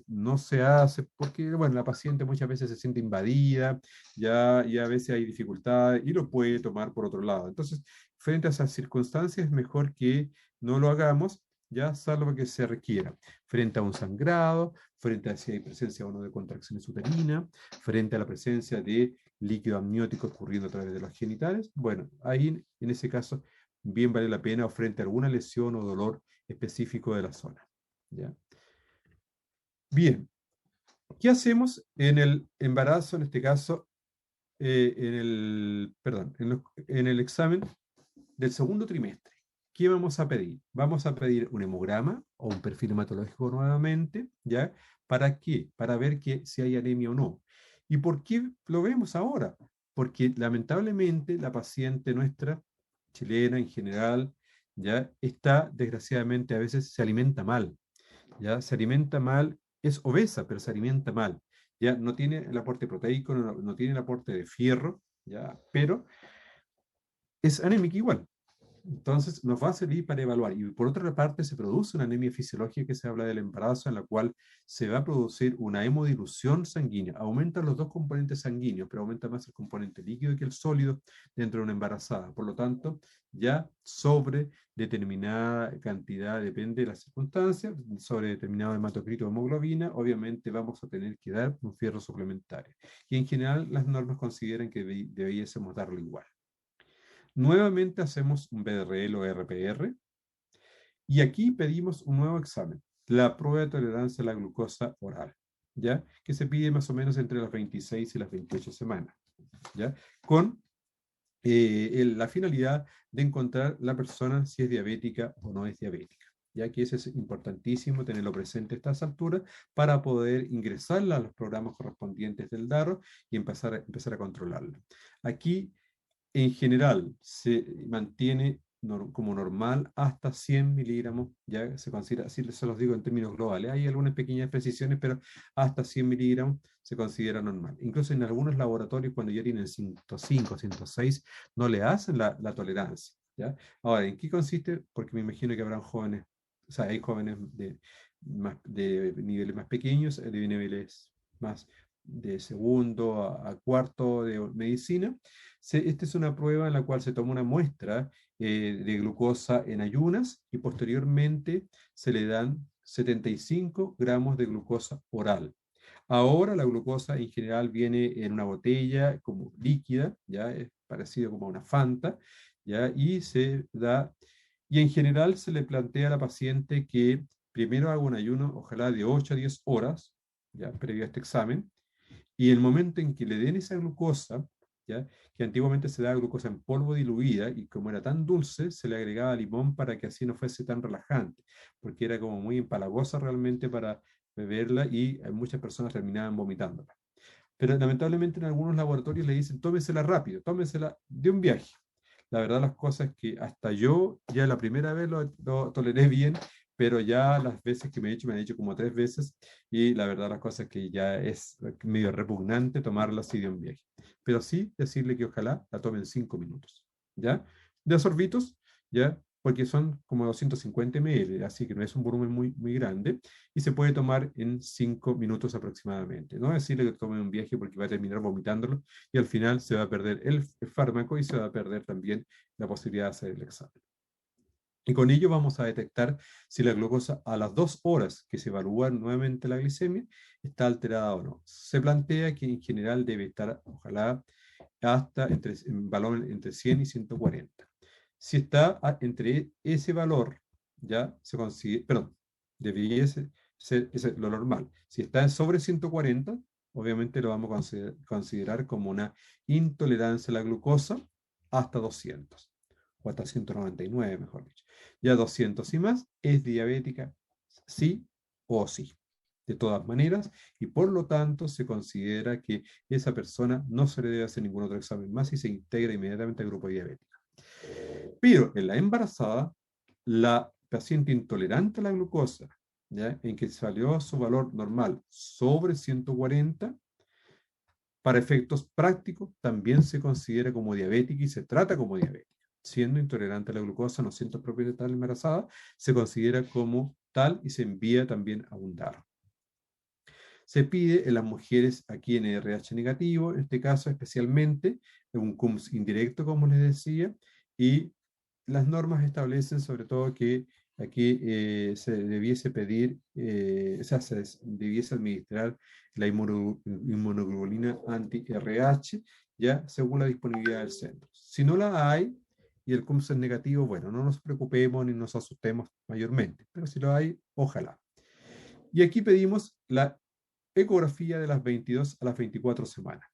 no se hace porque, bueno, la paciente muchas veces se siente invadida, y a veces hay dificultades y lo puede tomar por otro lado. Entonces, frente a esas circunstancias es mejor que no lo hagamos, ya salvo que se requiera. Frente a un sangrado, frente a si hay presencia o no de contracciones uterinas, frente a la presencia de líquido amniótico escurriendo a través de los genitales, bueno, ahí en ese caso bien vale la pena o frente a alguna lesión o dolor específico de la zona. ¿Ya? Bien, ¿qué hacemos en el embarazo, en este caso, en el examen del segundo trimestre? ¿Qué vamos a pedir? Vamos a pedir un hemograma o un perfil hematológico nuevamente, ¿ya? ¿Para qué? Para ver si hay anemia o no. ¿Y por qué lo vemos ahora? Porque lamentablemente la paciente nuestra, chilena en general, ya está, desgraciadamente, a veces se alimenta mal, ¿ya? Se alimenta mal, es obesa, pero se alimenta mal, ¿ya? No tiene el aporte proteico, no tiene el aporte de fierro, ¿ya? Pero es anémica igual. Entonces, nos va a servir para evaluar. Y por otra parte, se produce una anemia fisiológica que se habla del embarazo, en la cual se va a producir una hemodilución sanguínea. Aumentan los dos componentes sanguíneos, pero aumenta más el componente líquido que el sólido dentro de una embarazada. Por lo tanto, ya sobre determinada cantidad, depende de las circunstancias, sobre determinado hematocrito o hemoglobina, obviamente vamos a tener que dar un fierro suplementario. Y en general, las normas consideran que debiésemos darlo igual. Nuevamente hacemos un BDRL o RPR y aquí pedimos un nuevo examen, la prueba de tolerancia a la glucosa oral, ¿ya? Que se pide más o menos entre las 26 y las 28 semanas, ¿ya? Con la finalidad de encontrar la persona si es diabética o no es diabética, ya que eso es importantísimo tenerlo presente a estas alturas para poder ingresarla a los programas correspondientes del DARO y empezar a controlarla. Aquí en general se mantiene como normal hasta 100 miligramos, ya se considera, así se los digo en términos globales, hay algunas pequeñas precisiones, pero hasta 100 miligramos se considera normal. Incluso en algunos laboratorios, cuando ya tienen 105, 106, no le hacen la tolerancia, ¿ya? Ahora, ¿en qué consiste? Porque me imagino que habrán jóvenes, o sea, hay jóvenes de niveles más pequeños, de niveles más de segundo a cuarto de medicina. Esta es una prueba en la cual se toma una muestra de glucosa en ayunas y posteriormente se le dan 75 gramos de glucosa oral. Ahora la glucosa en general viene en una botella como líquida, ya es parecido como a una Fanta, ya, y se da, y en general se le plantea a la paciente que primero haga un ayuno, ojalá de 8 a 10 horas, ya, previo a este examen, y el momento en que le den esa glucosa, ¿ya? Que antiguamente se daba glucosa en polvo diluida y como era tan dulce, se le agregaba limón para que así no fuese tan relajante, porque era como muy empalagosa realmente para beberla y muchas personas terminaban vomitándola. Pero lamentablemente en algunos laboratorios le dicen, tómesela rápido, tómesela de un viaje. La verdad las cosas es que hasta yo ya la primera vez lo toleré bien, pero ya las veces que me he hecho como 3 veces, y la verdad las cosas es que ya es medio repugnante tomarla así de un viaje. Pero sí decirle que ojalá la tomen 5 minutos, ¿ya? De sorbitos, ¿ya? porque son como 250 ml, así que no es un volumen muy grande, y se puede tomar en 5 minutos aproximadamente. No decirle que tome un viaje porque va a terminar vomitándolo y al final se va a perder el fármaco y se va a perder también la posibilidad de hacer el examen. Y con ello vamos a detectar si la glucosa a las 2 horas que se evalúa nuevamente la glicemia está alterada o no. Se plantea que en general debe estar, ojalá, hasta en valor entre 100 y 140. Si está entre ese valor, ya se consigue, perdón, debería ser lo normal. Si está sobre 140, obviamente lo vamos a considerar como una intolerancia a la glucosa hasta 200, o hasta 199, mejor dicho. Ya 200 y más es diabética, sí o sí. De todas maneras, y por lo tanto se considera que esa persona no se le debe hacer ningún otro examen más y se integra inmediatamente al grupo diabético. Pero en la embarazada, la paciente intolerante a la glucosa, ¿ya? En que salió su valor normal sobre 140, para efectos prácticos también se considera como diabética y se trata como diabética. Siendo intolerante a la glucosa, no siendo propiamente tal embarazada, se considera como tal y se envía también a un DAR. Se pide en las mujeres aquí en RH negativo, en este caso especialmente, un CUMS indirecto, como les decía, y las normas establecen sobre todo que aquí se debiese pedir, o sea, se debiese administrar la inmunoglobulina anti-RH, ya según la disponibilidad del centro. Si no la hay y el CUMS es negativo, bueno, no nos preocupemos ni nos asustemos mayormente, pero si lo hay, ojalá. Y aquí pedimos la ecografía de las 22 a las 24 semanas.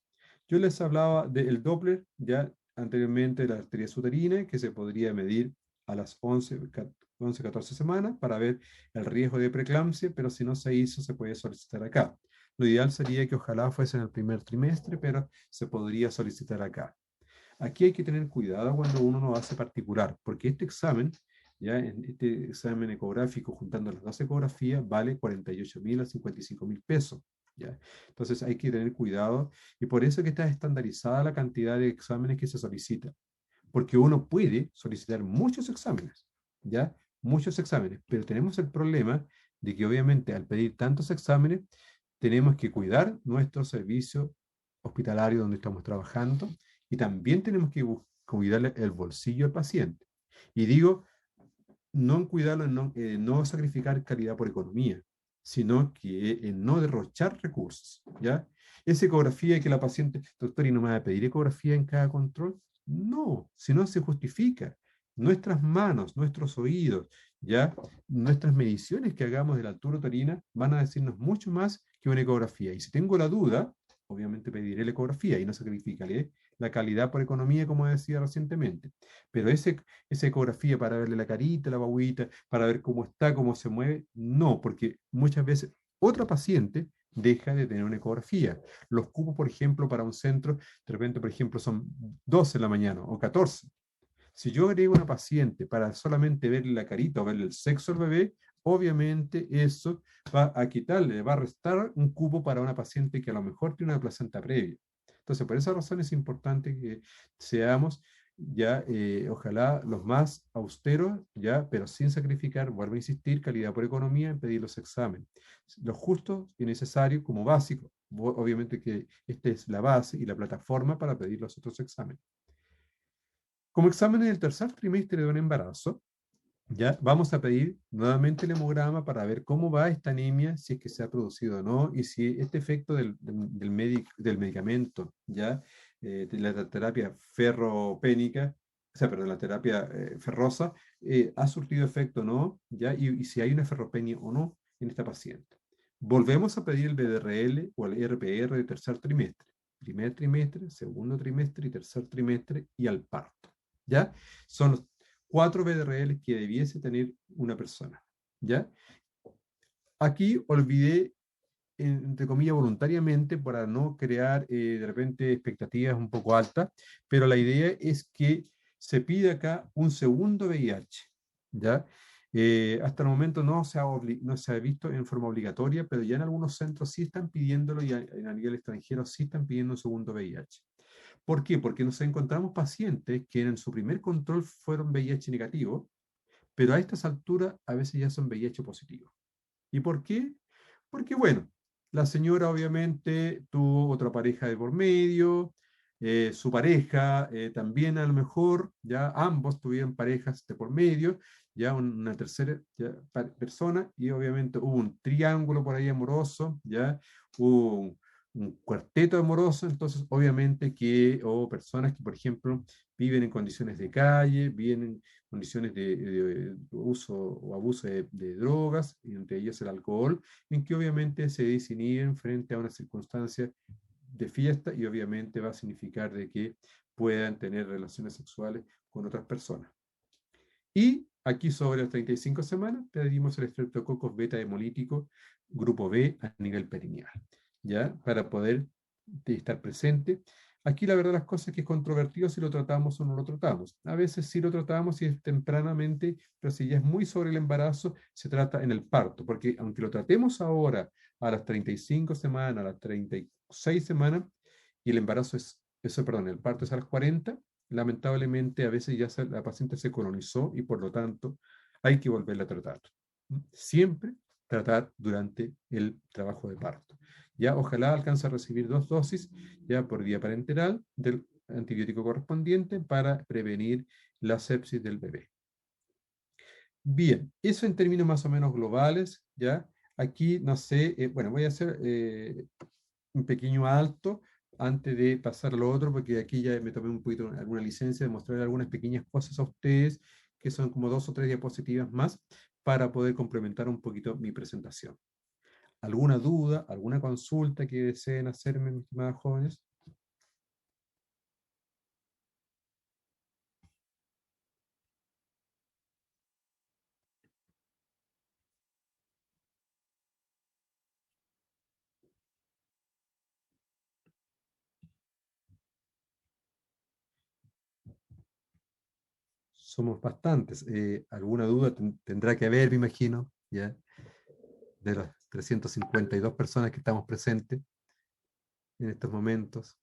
Yo les hablaba del Doppler ya anteriormente de la arteria uterina, que se podría medir a las 11-14 semanas para ver el riesgo de preeclampsia, pero si no se hizo, se puede solicitar acá. Lo ideal sería que ojalá fuese en el primer trimestre, pero se podría solicitar acá. Aquí hay que tener cuidado cuando uno lo hace particular, porque este examen, ya este examen ecográfico juntando las dos ecografías, vale 48.000 a 55.000 pesos. ¿Ya? Entonces hay que tener cuidado y por eso que está estandarizada la cantidad de exámenes que se solicita, porque uno puede solicitar muchos exámenes, ¿ya? Muchos exámenes, pero tenemos el problema de que obviamente al pedir tantos exámenes tenemos que cuidar nuestro servicio hospitalario donde estamos trabajando y también tenemos que cuidarle el bolsillo al paciente. Y digo, no en cuidarlo, no sacrificar calidad por economía, sino que no derrochar recursos, ¿ya? Esa ecografía que la paciente, doctor, ¿y no me va a pedir ecografía en cada control? No, si no se justifica. Nuestras manos, nuestros oídos, ¿ya? Nuestras mediciones que hagamos de la altura uterina van a decirnos mucho más que una ecografía. Y si tengo la duda, obviamente pediré la ecografía y no sacrificaré la calidad por economía, como decía recientemente. Pero esa ecografía para verle la carita, la guaguita, para ver cómo está, cómo se mueve, no, porque muchas veces otra paciente deja de tener una ecografía. Los cupos, por ejemplo, para un centro, de repente, por ejemplo, son 12 en la mañana o 14. Si yo agrego una paciente para solamente verle la carita o verle el sexo al bebé, obviamente eso va a quitarle, va a restar un cupo para una paciente que a lo mejor tiene una placenta previa. Entonces, por esa razón es importante que seamos ya, ojalá, los más austeros, ya, pero sin sacrificar, vuelvo a insistir, calidad por economía en pedir los exámenes. Lo justo y necesario como básico. Obviamente que esta es la base y la plataforma para pedir los otros exámenes. Como exámenes del tercer trimestre de un embarazo, ya vamos a pedir nuevamente el hemograma para ver cómo va esta anemia, si es que se ha producido o no, y si este efecto del medicamento, ya, de la terapia ferropénica, o sea, perdón, la terapia ferrosa, ha surtido efecto o no, ya, y si hay una ferropenia o no en esta paciente. Volvemos a pedir el BDRL o el RPR de tercer trimestre, primer trimestre, segundo trimestre y tercer trimestre y al parto. ¿Ya? Son los 4 BDRL que debiese tener una persona, ¿ya? Aquí olvidé, entre comillas, voluntariamente para no crear de repente expectativas un poco altas, pero la idea es que se pide acá un segundo VIH, ¿ya? Hasta el momento no se ha visto en forma obligatoria, pero ya en algunos centros sí están pidiéndolo y a nivel extranjero sí están pidiendo un segundo VIH. ¿Por qué? Porque nos encontramos pacientes que en su primer control fueron VIH negativo pero a estas alturas a veces ya son VIH positivos. ¿Y por qué? Porque, bueno, la señora obviamente tuvo otra pareja de por medio, su pareja también a lo mejor, ya ambos tuvieron parejas de por medio, ya una tercera persona, y obviamente hubo un triángulo por ahí amoroso, ya hubo un cuarteto amoroso, entonces obviamente que, o personas que, por ejemplo, viven en condiciones de calle, viven en condiciones de uso o abuso de drogas, y entre ellas el alcohol, en que obviamente se desinhiben frente a una circunstancia de fiesta y obviamente va a significar de que puedan tener relaciones sexuales con otras personas. Y aquí sobre las 35 semanas pedimos el estreptococcus beta hemolítico grupo B a nivel perineal, ¿ya? Para poder estar presente. Aquí la verdad las cosas es que es controvertido si lo tratamos o no lo tratamos. A veces sí lo tratamos si es tempranamente, pero si ya es muy sobre el embarazo, se trata en el parto, porque aunque lo tratemos ahora a las 35 semanas, a las 36 semanas, y el embarazo es, eso, perdón, el parto es a las 40, lamentablemente a veces ya la paciente se colonizó y por lo tanto hay que volverla a tratar. Siempre tratar durante el trabajo de parto. Ya ojalá alcance a recibir 2 dosis ya por vía parenteral del antibiótico correspondiente para prevenir la sepsis del bebé. Bien, eso en términos más o menos globales, ¿ya? Aquí, no sé, bueno, voy a hacer un pequeño alto antes de pasar a lo otro, porque aquí ya me tomé un poquito alguna licencia de mostrar algunas pequeñas cosas a ustedes, que son como 2 o 3 diapositivas más, para poder complementar un poquito mi presentación. ¿Alguna duda, alguna consulta que deseen hacerme, mis estimados jóvenes? Somos bastantes. ¿Alguna duda tendrá que haber, me imagino, ya, de las 352 personas que estamos presentes en estos momentos?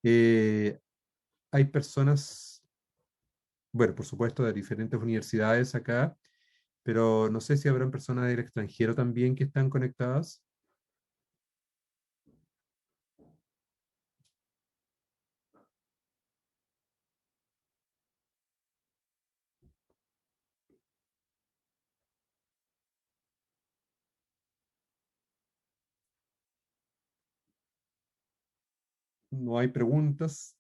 Hay personas, bueno, por supuesto, de diferentes universidades acá, pero no sé si habrán personas del extranjero también que están conectadas. No hay preguntas.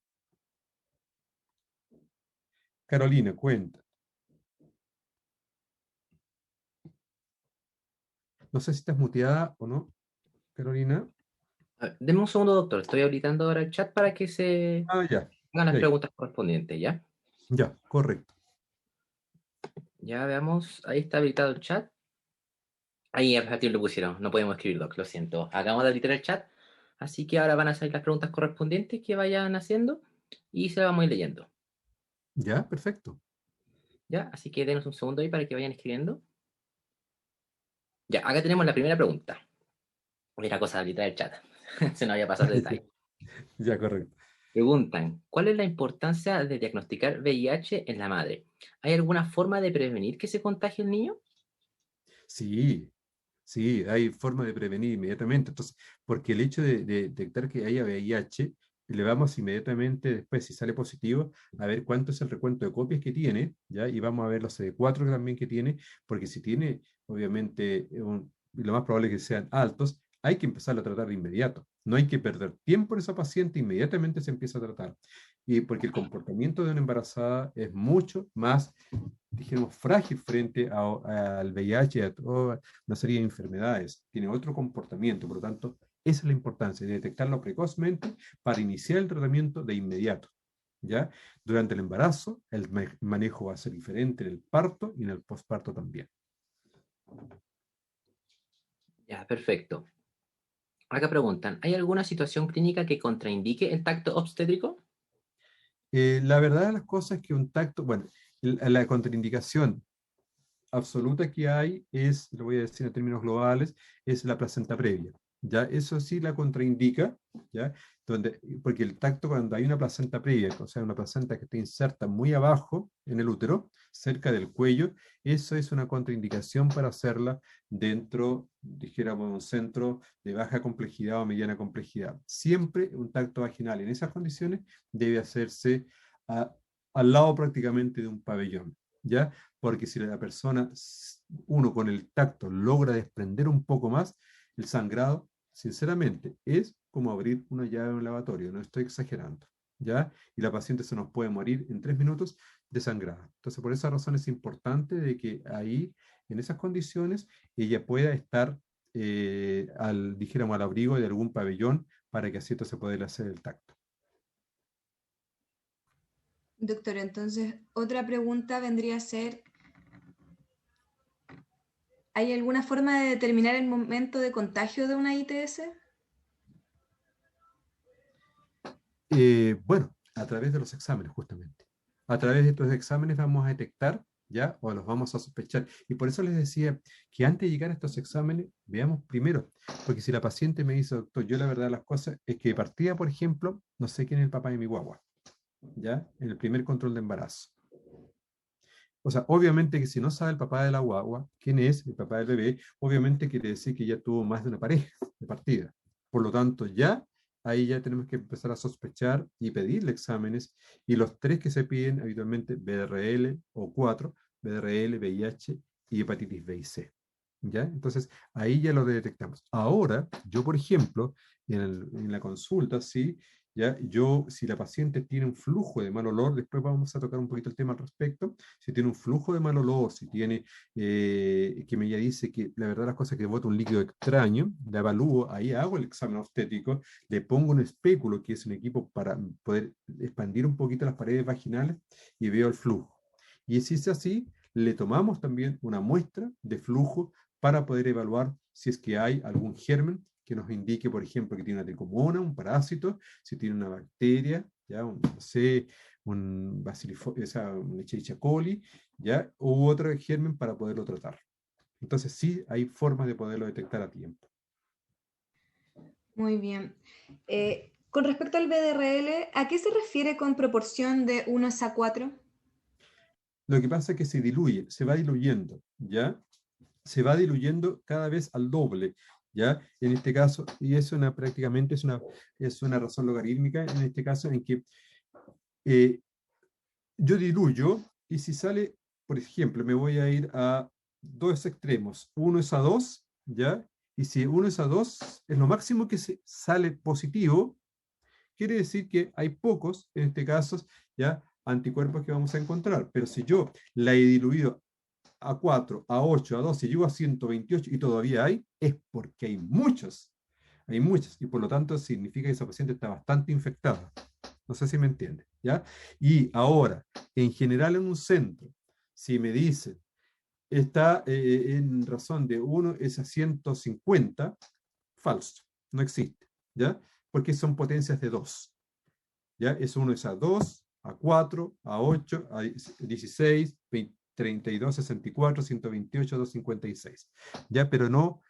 Carolina, cuenta. No sé si estás muteada o no, Carolina. Deme un segundo, doctor. Estoy habilitando ahora el chat para que se Ah, ya. hagan las Ya, preguntas correspondientes, ¿ya? ya, correcto. Ya veamos. Ahí está habilitado el chat. Ahí a partir lo pusieron. No podemos escribir, doc. Lo siento. Acabamos de habilitar el chat. Así que ahora van a salir las preguntas correspondientes que vayan haciendo y se las vamos a ir leyendo. Ya, perfecto. ¿Ya? Así que denos un segundo ahí para que vayan escribiendo. Ya, acá tenemos la primera pregunta. Era cosa de habilitar el chat. Se nos había pasado el detalle. Ya, correcto. Preguntan, ¿cuál es la importancia de diagnosticar VIH en la madre? ¿Hay alguna forma de prevenir que se contagie el niño? Sí, sí, hay forma de prevenir inmediatamente. Entonces, porque el hecho de detectar que haya VIH, le vamos inmediatamente después, si sale positivo, a ver cuánto es el recuento de copias que tiene, ¿ya? Y vamos a ver los CD4 también que tiene, porque si tiene, obviamente, lo más probable es que sean altos, hay que empezarlo a tratar de inmediato. No hay que perder tiempo en esa paciente, inmediatamente se empieza a tratar. Y porque el comportamiento de una embarazada es mucho más, dijéramos, frágil frente al VIH y a toda una serie de enfermedades. Tiene otro comportamiento, por lo tanto, esa es la importancia de detectarlo precozmente para iniciar el tratamiento de inmediato. ¿Ya? Durante el embarazo, el manejo va a ser diferente en el parto y en el posparto también. Ya, perfecto. Acá preguntan, ¿hay alguna situación clínica que contraindique el tacto obstétrico? La verdad de las cosas es que un tacto, bueno, la contraindicación absoluta que hay es, lo voy a decir en términos globales, es la placenta previa. ¿ya? Eso sí la contraindica, ¿ya? Porque el tacto, cuando hay una placenta previa, o sea, una placenta que está inserta muy abajo en el útero, cerca del cuello, eso es una contraindicación para hacerla dentro, dijéramos, de un centro de baja complejidad o mediana complejidad. Siempre un tacto vaginal en esas condiciones debe hacerse al lado prácticamente de un pabellón, ¿ya? Porque si la persona, uno con el tacto logra desprender un poco más, el sangrado, sinceramente, es como abrir una llave en un lavatorio, no estoy exagerando, ¿ya? Y la paciente se nos puede morir en 3 minutos desangrada. Entonces, por esa razón es importante de que ahí, en esas condiciones, ella pueda estar, dijéramos, al abrigo de algún pabellón para que así se pueda hacer el tacto. Doctor, entonces, otra pregunta vendría a ser, ¿hay alguna forma de determinar el momento de contagio de una ITS? Bueno, a través de los exámenes, justamente. A través de estos exámenes vamos a detectar, ¿ya? O los vamos a sospechar. Y por eso les decía que antes de llegar a estos exámenes, veamos primero. Porque si la paciente me dice, doctor, yo la verdad de las cosas es que de partida, por ejemplo, no sé quién es el papá de mi guagua, ¿ya? En el primer control de embarazo. O sea, obviamente que si no sabe el papá de la guagua, quién es el papá del bebé, obviamente quiere decir que ya tuvo más de una pareja de partida. Por lo tanto, ya ahí ya tenemos que empezar a sospechar y pedirle exámenes. Y los 3 que se piden habitualmente, BRL o 4, BRL, VIH y hepatitis B y C. ¿Ya? Entonces, ahí ya lo detectamos. Ahora, yo, por ejemplo, en la consulta, sí, ¿ya? Yo, si la paciente tiene un flujo de mal olor, después vamos a tocar un poquito el tema al respecto, si tiene un flujo de mal olor, si tiene, que me ya dice que la verdad las cosas que bota un líquido extraño, la evalúo, ahí hago el examen obstétrico, le pongo un espéculo, que es un equipo para poder expandir un poquito las paredes vaginales y veo el flujo. Y si es así, le tomamos también una muestra de flujo para poder evaluar si es que hay algún germen que nos indique, por ejemplo, que tiene una tricomona, un parásito, si tiene una bacteria, ya, no sé, un Escherichia coli, ya, u otro germen para poderlo tratar. Entonces sí hay formas de poderlo detectar a tiempo. Muy bien. Con respecto al BDRL, ¿a qué se refiere con proporción de 1:4? Lo que pasa es que se diluye, se va diluyendo, ¿ya? Se va diluyendo cada vez al doble, ¿ya? En este caso, y es prácticamente es una razón logarítmica, en este caso, en que yo diluyo, y si sale, por ejemplo, me voy a ir a 2 extremos, 1 es a 2, ¿ya? Y si 1 es a 2 es lo máximo que sale positivo, quiere decir que hay pocos, en este caso, ¿ya? Anticuerpos que vamos a encontrar. Pero si yo la he diluido a 4, a 8, a 12, llego a 128 y todavía hay, es porque hay muchos. Hay muchos. Y por lo tanto significa que esa paciente está bastante infectada. No sé si me entiende, ¿ya? Y ahora, en general en un centro, si me dicen, está en razón de 1 es a 150, falso, no existe, ¿ya? Porque son potencias de 2, ¿ya? Es 1 es a 2, a 4, a 8, a 16, 20, 32, 64, 128, 256, ¿ya? Pero no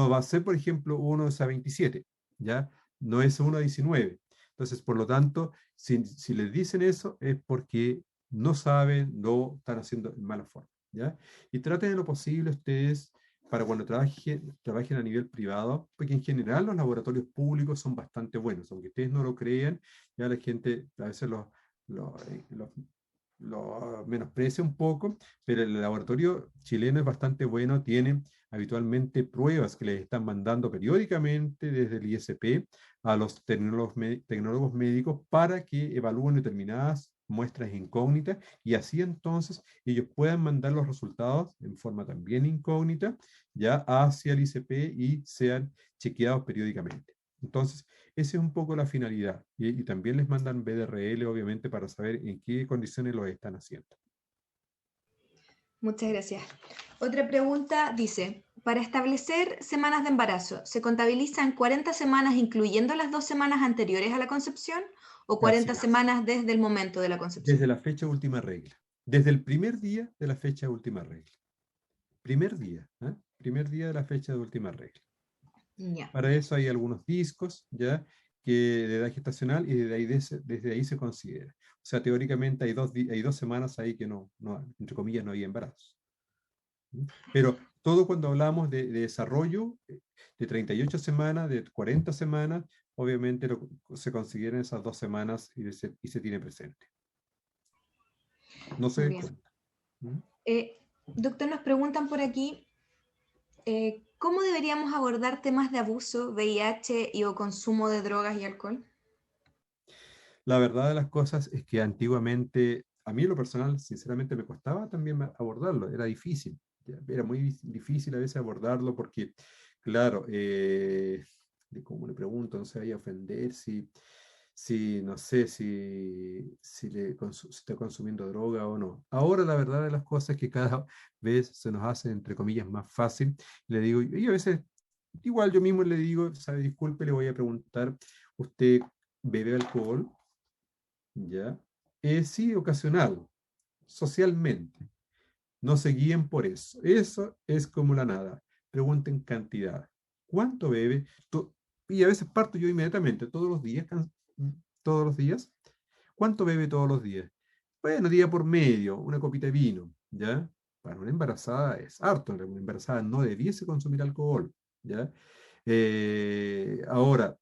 va a ser, por ejemplo, 1 es a 27, ¿ya? No es 1 a 19. Entonces, por lo tanto, si les dicen eso es porque no saben, no están haciendo en mala forma, ¿ya? Y traten de lo posible ustedes para cuando trabajen a nivel privado, porque en general los laboratorios públicos son bastante buenos, aunque ustedes no lo crean, ya la gente a veces lo menosprecia un poco, pero el laboratorio chileno es bastante bueno, tiene habitualmente pruebas que les están mandando periódicamente desde el ISP a los tecnólogos médicos para que evalúen determinadas muestras incógnitas y así entonces ellos puedan mandar los resultados en forma también incógnita ya hacia el ISP y sean chequeados periódicamente. Entonces, esa es un poco la finalidad. Y también les mandan BDRL, obviamente, para saber en qué condiciones lo están haciendo. Muchas gracias. Otra pregunta dice, para establecer semanas de embarazo, ¿se contabilizan 40 semanas incluyendo las 2 semanas anteriores a la concepción o 40 semanas desde el momento de la concepción? Desde la fecha de última regla. Desde el primer día de la fecha de última regla. Primer día de la fecha de última regla. Ya, Para eso hay algunos discos, ¿ya? Que de edad gestacional y desde ahí se considera. O sea, teóricamente hay 2 semanas ahí que entre comillas, no hay embarazo. ¿Mm? Pero todo cuando hablamos de desarrollo, de 38 semanas, de 40 semanas, obviamente se consideran esas 2 semanas y se tiene presente. No se muy bien. descuenta. ¿Mm? Doctor, nos preguntan por aquí, ¿cómo deberíamos abordar temas de abuso, VIH y o consumo de drogas y alcohol? La verdad de las cosas es que antiguamente, a mí en lo personal, sinceramente me costaba también abordarlo, era difícil, ¿ya? Era muy difícil a veces abordarlo porque, claro, como le pregunto, no se vaya a ofender si no sé, si está consumiendo droga o no. Ahora la verdad de las cosas es que cada vez se nos hace, entre comillas, más fácil. Le digo, y a veces, igual yo mismo le digo, sabe, disculpe, le voy a preguntar, ¿usted bebe alcohol? ¿Ya? Sí, ocasional, socialmente. No se guíen por eso. Eso es como la nada. Pregunten cantidad. ¿Cuánto bebe? Y a veces parto yo inmediatamente, todos los días, todos los días. ¿Cuánto bebe todos los días? Bueno, día por medio, una copita de vino, ¿ya? Para una embarazada es harto. Una embarazada no debiese consumir alcohol, ¿ya? Ahora,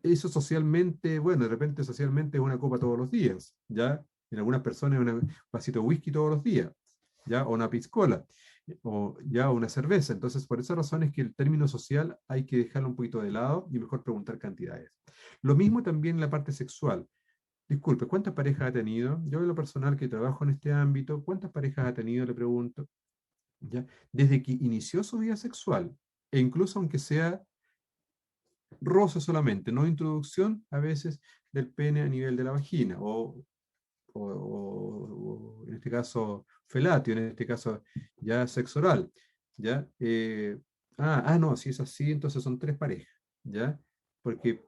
eso socialmente, bueno, de repente socialmente es una copa todos los días, ¿ya? En algunas personas es un vasito de whisky todos los días, ¿ya? O una piscola, o ya una cerveza. Entonces, por esa razón es que el término social hay que dejarlo un poquito de lado y mejor preguntar cantidades. Lo mismo también en la parte sexual. Disculpe, ¿cuántas parejas ha tenido? Yo en lo personal que trabajo en este ámbito, ¿cuántas parejas ha tenido? Le pregunto, ¿ya? Desde que inició su vida sexual, e incluso aunque sea roce solamente, no introducción a veces del pene a nivel de la vagina, o en este caso felatio, en este caso ya sexo oral, ¿ya? No, si es así, entonces son 3 parejas, ¿ya? Porque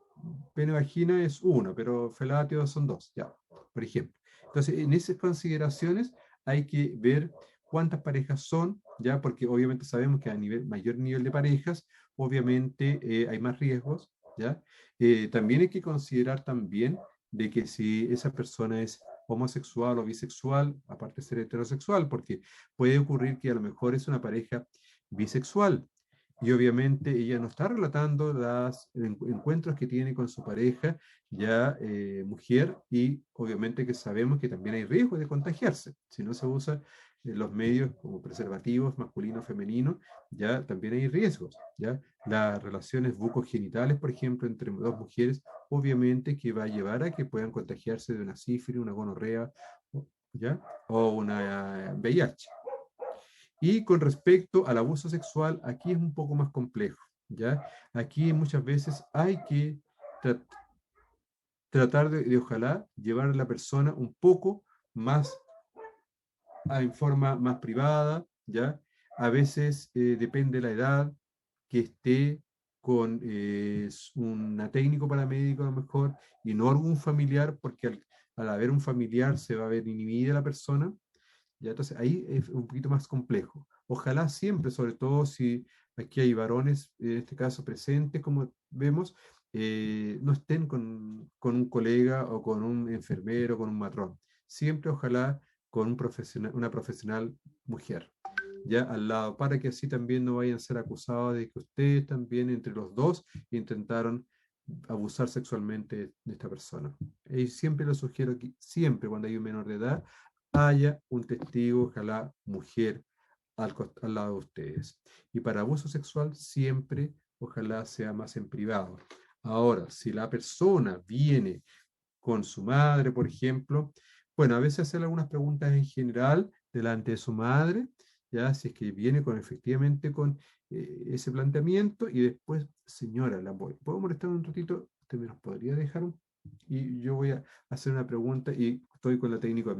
pene-vagina es uno, pero felatio son 2, ¿ya? Por ejemplo. Entonces, en esas consideraciones hay que ver cuántas parejas son, ¿ya? Porque obviamente sabemos que a mayor nivel de parejas, obviamente hay más riesgos, ¿ya? También hay que considerar también de que si esa persona es homosexual o bisexual, aparte de ser heterosexual, porque puede ocurrir que a lo mejor es una pareja bisexual y obviamente ella no está relatando los encuentros que tiene con su pareja ya mujer y obviamente que sabemos que también hay riesgo de contagiarse si no se usa los medios como preservativos masculino femenino, ya también hay riesgos, ya las relaciones bucogenitales, por ejemplo, entre 2 mujeres, obviamente que va a llevar a que puedan contagiarse de una sífilis, una gonorrea, ¿ya? O una VIH. Y con respecto al abuso sexual, aquí es un poco más complejo, ¿ya? Aquí muchas veces hay que tra tratar de, ojalá, llevar a la persona un poco más en forma más privada, ¿ya? A veces depende de la edad que esté con una técnico paramédico a lo mejor y no algún familiar, porque al haber un familiar se va a ver inhibida la persona, ¿ya? Entonces ahí es un poquito más complejo. Ojalá siempre, sobre todo si aquí hay varones, en este caso presentes, como vemos, no estén con un colega o con un enfermero, con un matrón. Siempre ojalá con una profesional mujer, ya al lado, para que así también no vayan a ser acusados de que ustedes también entre los dos intentaron abusar sexualmente de esta persona. Y siempre lo sugiero que siempre cuando hay un menor de edad haya un testigo, ojalá mujer, al lado de ustedes. Y para abuso sexual siempre, ojalá sea más en privado. Ahora, si la persona viene con su madre, por ejemplo, bueno, a veces hacer algunas preguntas en general delante de su madre, ya si es que viene con efectivamente con ese planteamiento y después, señora, ¿puedo molestar un ratito? ¿Usted me los podría dejar? Y yo voy a hacer una pregunta y estoy con la técnico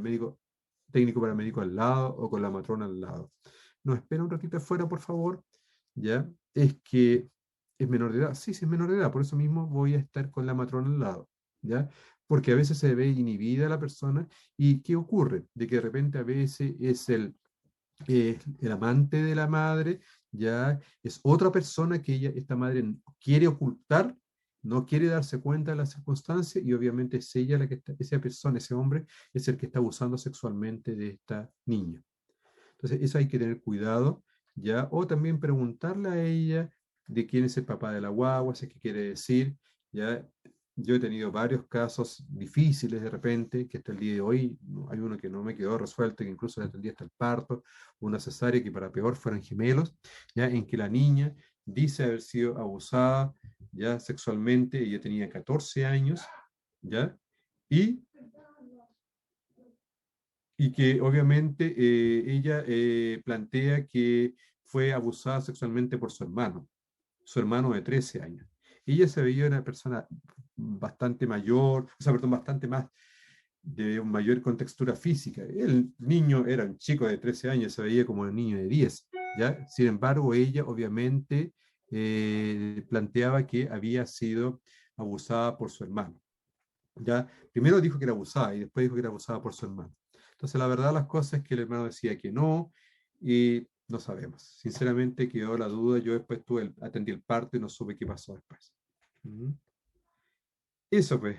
paramédico al lado o con la matrona al lado. ¿Nos espera un ratito afuera, por favor? ¿Ya? Es que es menor de edad. Sí, sí es menor de edad, por eso mismo voy a estar con la matrona al lado, ¿ya? Porque a veces se ve inhibida la persona y ¿qué ocurre? De que de repente a veces es el amante de la madre, ya es otra persona que esta madre quiere ocultar, no quiere darse cuenta de las circunstancias, y obviamente es ella la que está, esa persona, ese hombre, es el que está abusando sexualmente de esta niña. Entonces, eso hay que tener cuidado, ¿ya? O también preguntarle a ella de quién es el papá de la guagua, si es que quiere decir, ¿ya? Yo he tenido varios casos difíciles de repente, que hasta el día de hoy hay uno que no me quedó resuelto, que incluso le atendí hasta el parto, una cesárea que para peor fueron gemelos, ¿ya? En que la niña dice haber sido abusada, ya sexualmente, ella tenía 14 años, ¿ya? Y que obviamente ella plantea que fue abusada sexualmente por su hermano de 13 años. Ella se veía una persona bastante mayor, o sea, perdón, bastante más de mayor contextura física. El niño era un chico de 13 años, se veía como un niño de 10, ¿ya? Sin embargo, ella obviamente planteaba que había sido abusada por su hermano, ¿ya? Primero dijo que era abusada y después dijo que era abusada por su hermano. Entonces, la verdad las cosas es que el hermano decía que no, y no sabemos. Sinceramente quedó la duda. Yo después atendí el parto y no supe qué pasó después. Eso pues,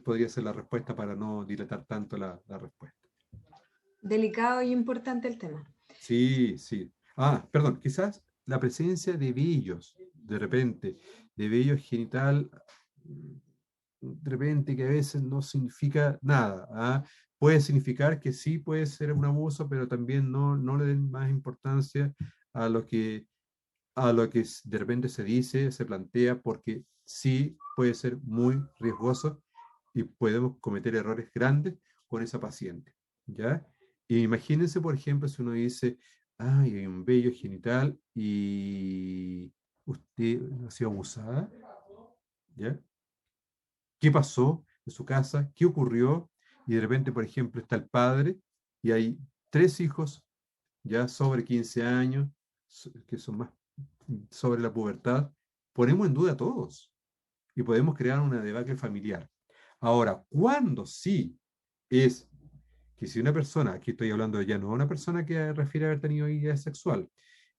podría ser la respuesta para no dilatar tanto la respuesta. Delicado y importante el tema. Sí, sí. Ah, perdón, quizás la presencia de vellos, de repente, de vello genital, de repente que a veces no significa nada. ¿Ah? Puede significar que sí puede ser un abuso, pero también no le den más importancia a lo que, de repente se dice, se plantea, porque sí puede ser muy riesgoso y podemos cometer errores grandes con esa paciente, ¿ya? Y imagínense, por ejemplo, si uno dice, ay, hay un vello genital y usted ha sido abusada, ¿ya? ¿Qué pasó en su casa? ¿Qué ocurrió? Y de repente, por ejemplo, está el padre y hay 3 hijos ya sobre 15 años, que son más sobre la pubertad. Ponemos en duda a todos y podemos crear una debacle familiar. Ahora, ¿cuándo sí es que si una persona, aquí estoy hablando ya no una persona que refiere a haber tenido vida sexual,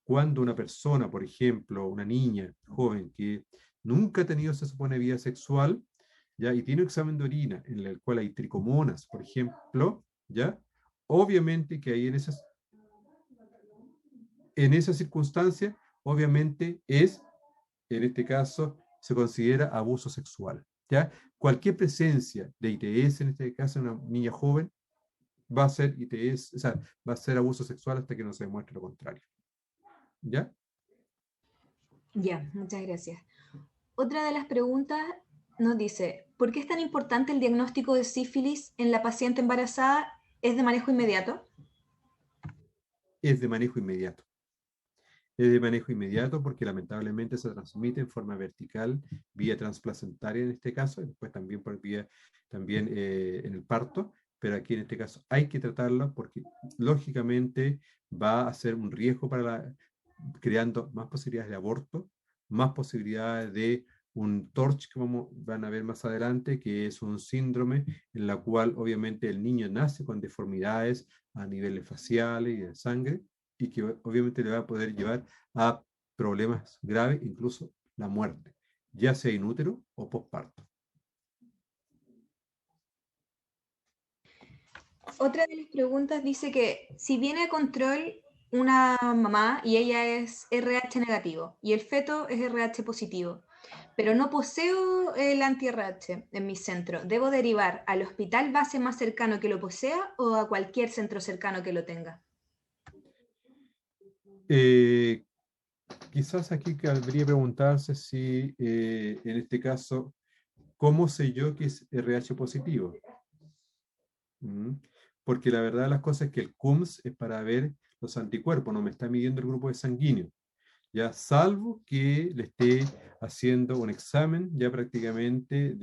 cuando una persona, por ejemplo, una niña joven que nunca ha tenido, se supone, vida sexual, ¿ya? Y tiene un examen de orina en el cual hay tricomonas, por ejemplo, ¿ya? Obviamente que ahí en esa circunstancia, obviamente en este caso, se considera abuso sexual, ¿ya? Cualquier presencia de ITS, en este caso, en una niña joven, va a ser ITS, o sea, va a ser abuso sexual hasta que no se demuestre lo contrario. ¿Ya? Ya, muchas gracias. Otra de las preguntas nos dice, ¿por qué es tan importante el diagnóstico de sífilis en la paciente embarazada? ¿Es de manejo inmediato? Es de manejo inmediato. Es de manejo inmediato porque lamentablemente se transmite en forma vertical, vía transplacentaria en este caso, y después también por vía también en el parto, pero aquí en este caso hay que tratarlo porque lógicamente va a ser un riesgo creando más posibilidades de aborto, más posibilidades de un TORCH que van a ver más adelante, que es un síndrome en la cual obviamente el niño nace con deformidades a niveles faciales y de sangre, y que obviamente le va a poder llevar a problemas graves, incluso la muerte, ya sea in útero o posparto. Otra de las preguntas dice que si viene a control una mamá y ella es RH negativo y el feto es RH positivo, pero no poseo el anti-RH en mi centro, ¿debo derivar al hospital base más cercano que lo posea o a cualquier centro cercano que lo tenga? Quizás aquí cabría preguntarse si en este caso, ¿cómo sé yo que es RH positivo? Porque la verdad de las cosas es que el CUMS es para ver los anticuerpos, no me está midiendo el grupo de sanguíneo, ya salvo que le esté haciendo un examen ya prácticamente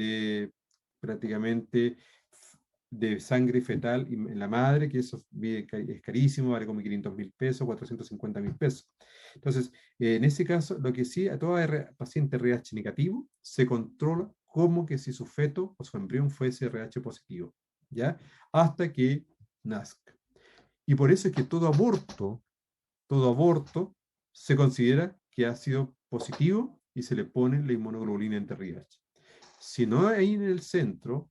de sangre fetal en la madre, que eso es carísimo, vale como 500.000 pesos, 450.000 pesos. Entonces, en ese caso, lo que sí, a toda paciente RH negativo se controla como que si su feto o su embrión fuese RH positivo, ¿ya? Hasta que nazca. Y por eso es que todo aborto se considera que ha sido positivo y se le pone la inmunoglobulina anti-RH. Si no hay en el centro,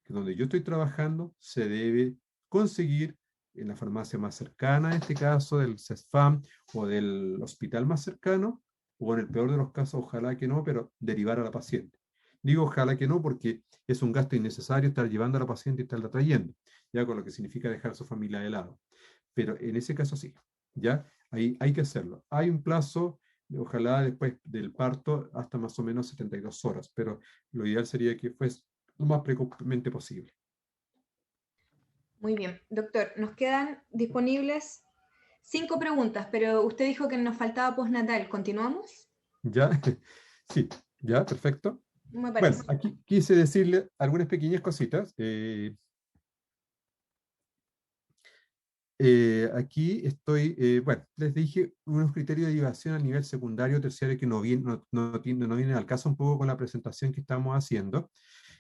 donde yo estoy trabajando, se debe conseguir en la farmacia más cercana, en este caso del CESFAM o del hospital más cercano, o en el peor de los casos, ojalá que no, pero derivar a la paciente. Digo ojalá que no porque es un gasto innecesario estar llevando a la paciente y estarla trayendo, ya con lo que significa dejar a su familia de lado. Pero en ese caso sí, ya ahí hay que hacerlo. Hay un plazo, ojalá después del parto, hasta más o menos 72 horas, pero lo ideal sería que fuese lo más precozmente posible. Muy bien, doctor, nos quedan disponibles 5 preguntas, pero usted dijo que nos faltaba postnatal. ¿Continuamos? ¿Ya? Sí, ya, perfecto. Me Bueno, parece. aquí quise decirle algunas pequeñas cositas. Aquí estoy, bueno, les dije unos criterios de derivación a nivel secundario, terciario, que no vienen al caso un poco con la presentación que estamos haciendo,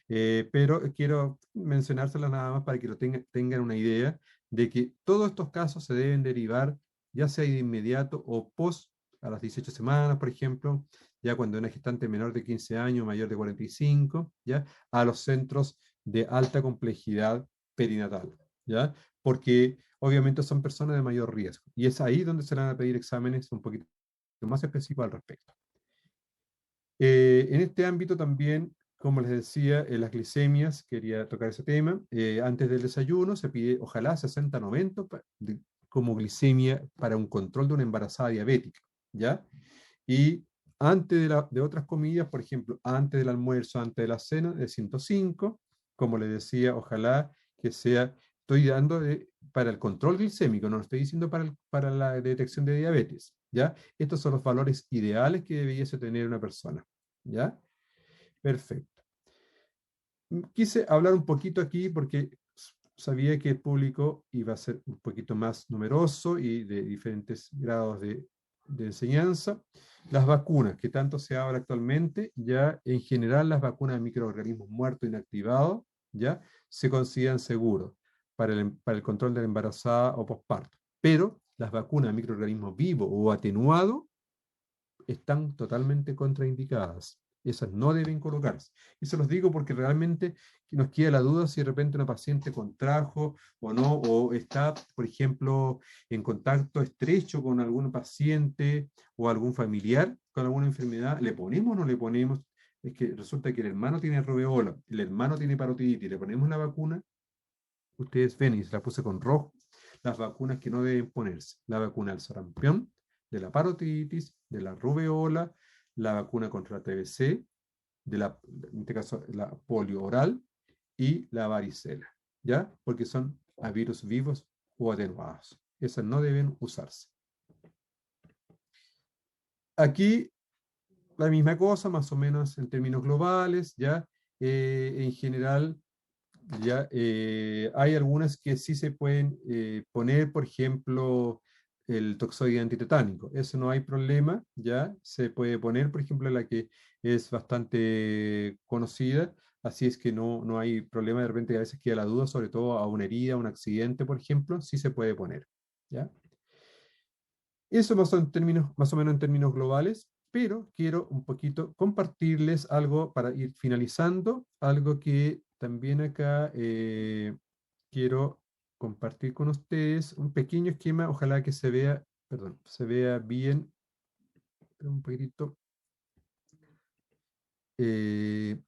pero quiero mencionárselas nada más para que tengan una idea de que todos estos casos se deben derivar, ya sea de inmediato o post a las 18 semanas, por ejemplo, ya cuando una gestante menor de 15 años, mayor de 45, ya, a los centros de alta complejidad perinatal, ¿ya? Porque obviamente son personas de mayor riesgo. Y es ahí donde se le van a pedir exámenes un poquito más específicos al respecto. En este ámbito también, como les decía, las glicemias, quería tocar ese tema. Antes del desayuno se pide, ojalá, 60-90 como glicemia para un control de una embarazada diabética, ¿ya? Y antes de otras comidas, por ejemplo, antes del almuerzo, antes de la cena, de 105, como les decía, ojalá que sea, estoy dando para el control glicémico, no lo estoy diciendo para la detección de diabetes, ¿ya? Estos son los valores ideales que debiese tener una persona, ¿ya? Perfecto. Quise hablar un poquito aquí porque sabía que el público iba a ser un poquito más numeroso y de diferentes grados de enseñanza. Las vacunas, que tanto se habla actualmente, ya en general las vacunas de microorganismos muertos inactivados, ya se consideran seguros para el control de la embarazada o posparto. Pero las vacunas de microorganismos vivos o atenuados están totalmente contraindicadas. Esas no deben colocarse. Y se los digo porque realmente nos queda la duda si de repente una paciente contrajo o no, o está, por ejemplo, en contacto estrecho con algún paciente o algún familiar con alguna enfermedad. ¿Le ponemos o no le ponemos? Es que resulta que el hermano tiene rubeola, el hermano tiene parotiditis, le ponemos la vacuna. Ustedes ven y se la puse con rojo. Las vacunas que no deben ponerse: la vacuna del sarampión, de la parotiditis, de la rubeola, la vacuna contra la TBC, en este caso la polio oral y la varicela, ¿ya? Porque son a virus vivos o atenuados. Esas no deben usarse. Aquí la misma cosa, más o menos en términos globales, ¿ya? En general, ya hay algunas que sí se pueden poner, por ejemplo, el toxoide antitetánico. Eso no hay problema, ya se puede poner, por ejemplo, la que es bastante conocida, así es que no hay problema. De repente a veces queda la duda, sobre todo a una herida, a un accidente, por ejemplo, sí se puede poner, ¿ya? Eso más o menos en términos globales, pero quiero un poquito compartirles algo para ir finalizando, algo que también acá quiero compartir con ustedes, un pequeño esquema, ojalá que se vea, perdón, se vea bien, un poquitito. eh,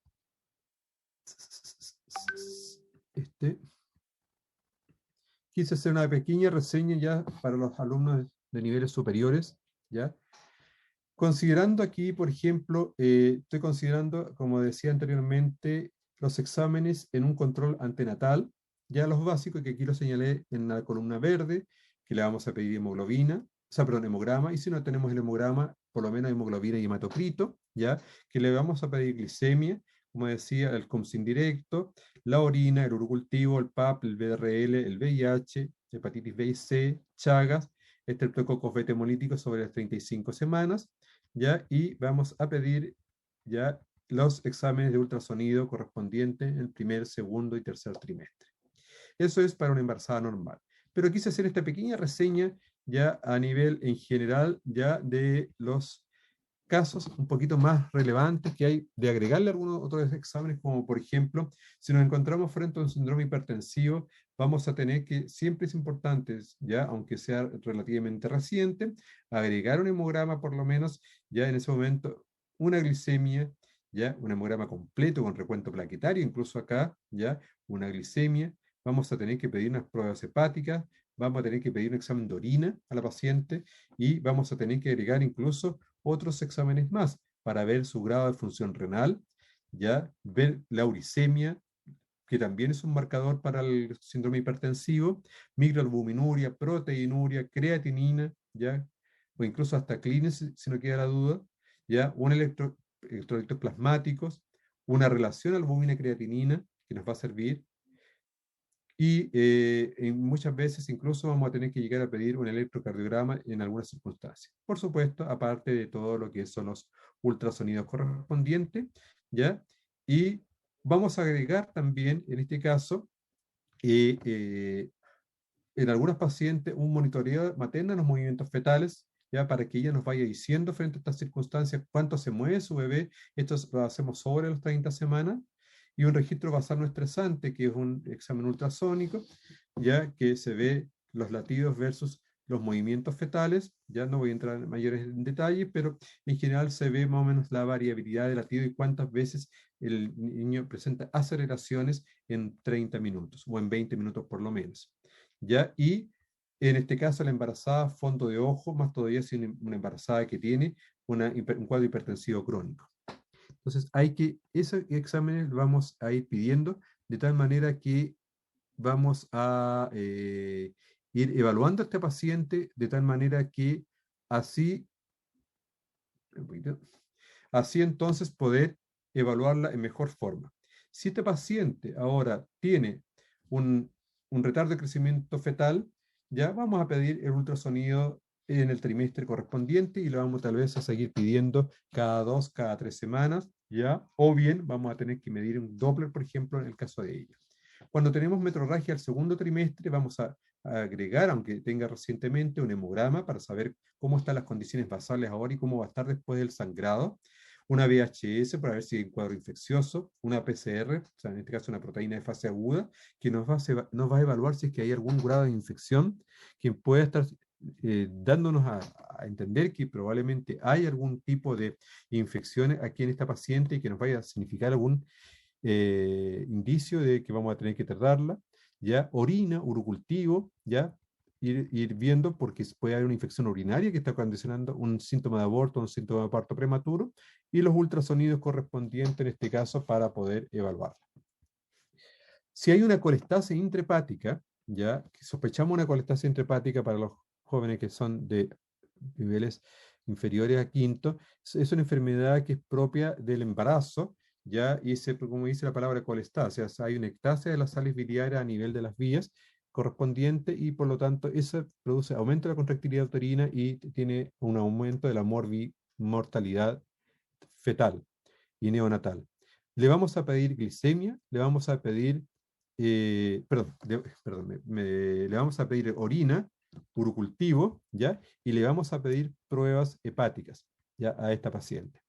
este, Quise hacer una pequeña reseña ya para los alumnos de niveles superiores, ¿ya? Considerando aquí, por ejemplo, estoy considerando, como decía anteriormente, los exámenes en un control antenatal, ya los básicos que aquí lo señalé en la columna verde, que le vamos a pedir hemoglobina, o sea, perdón, hemograma, y si no tenemos el hemograma, por lo menos hemoglobina y hematocrito, ya, que le vamos a pedir glicemia, como decía, el COMS indirecto, la orina, el urocultivo, el PAP, el VRL, el VIH, hepatitis B y C, Chagas, estreptococos beta hemolíticos sobre las 35 semanas, ¿ya? Y vamos a pedir ya los exámenes de ultrasonido correspondientes en el primer, segundo y tercer trimestre. Eso es para una embarazada normal. Pero quise hacer esta pequeña reseña ya a nivel en general ya de los casos un poquito más relevantes que hay de agregarle algunos otros exámenes, como por ejemplo, si nos encontramos frente a un síndrome hipertensivo, vamos a tener que, siempre es importante, ya aunque sea relativamente reciente, agregar un hemograma por lo menos, ya en ese momento, una glicemia, ya un hemograma completo con recuento plaquetario, incluso acá, ya una glicemia, vamos a tener que pedir unas pruebas hepáticas, vamos a tener que pedir un examen de orina a la paciente y vamos a tener que agregar incluso otros exámenes más para ver su grado de función renal, ya ver la uricemia, que también es un marcador para el síndrome hipertensivo, microalbuminuria, proteinuria, creatinina, ya, o incluso hasta clínicos, si no queda la duda, ya, electrolitos plasmáticos, una relación albúmina-creatinina que nos va a servir, y muchas veces incluso vamos a tener que llegar a pedir un electrocardiograma en algunas circunstancias. Por supuesto, aparte de todo lo que son los ultrasonidos correspondientes, ¿ya? Y vamos a agregar también, en este caso, en algunos pacientes, un monitoreo materno en los movimientos fetales, ya para que ella nos vaya diciendo frente a estas circunstancias cuánto se mueve su bebé. Esto lo hacemos sobre las 30 semanas. Y un registro basal no estresante, que es un examen ultrasónico, ya que se ve los latidos versus los movimientos fetales. Ya no voy a entrar en mayores detalles, pero en general se ve más o menos la variabilidad de latido y cuántas veces el niño presenta aceleraciones en 30 minutos o en 20 minutos por lo menos. ¿Ya? Y en este caso la embarazada, fondo de ojo, más todavía si una embarazada que tiene un cuadro hipertensivo crónico. Entonces, esos exámenes vamos a ir pidiendo de tal manera que vamos a ir evaluando a este paciente de tal manera que así entonces poder evaluarla en mejor forma. Si este paciente ahora tiene un retardo de crecimiento fetal, ya vamos a pedir el ultrasonido en el trimestre correspondiente y lo vamos tal vez a seguir pidiendo cada 2, cada 3 semanas, ¿ya? O bien vamos a tener que medir un Doppler, por ejemplo, en el caso de ella. Cuando tenemos metrorragia al segundo trimestre, vamos a agregar, aunque tenga recientemente, un hemograma para saber cómo están las condiciones basales ahora y cómo va a estar después del sangrado, una VHS para ver si hay un cuadro infeccioso, una PCR, o sea, en este caso una proteína de fase aguda, que nos va a evaluar si es que hay algún grado de infección que pueda estar dándonos a entender que probablemente hay algún tipo de infección aquí en esta paciente y que nos vaya a significar algún indicio de que vamos a tener que tratarla, ya, orina, urocultivo, ya, ir viendo porque puede haber una infección urinaria que está condicionando un síntoma de aborto, un síntoma de parto prematuro, y los ultrasonidos correspondientes en este caso para poder evaluarla. Si hay una colestasia intrahepática, ya, que sospechamos una colestasia intrahepática para los jóvenes que son de niveles inferiores a quinto, es una enfermedad que es propia del embarazo, ya, y como dice la palabra colestasia, o sea, hay una ectasia de las sales biliares a nivel de las vías correspondiente y por lo tanto eso produce aumento de la contractilidad uterina y tiene un aumento de la mortalidad fetal y neonatal. Le vamos a pedir glicemia, le vamos a pedir, le vamos a pedir orina, urocultivo, ¿ya? Y le vamos a pedir pruebas hepáticas, ¿ya? A esta paciente,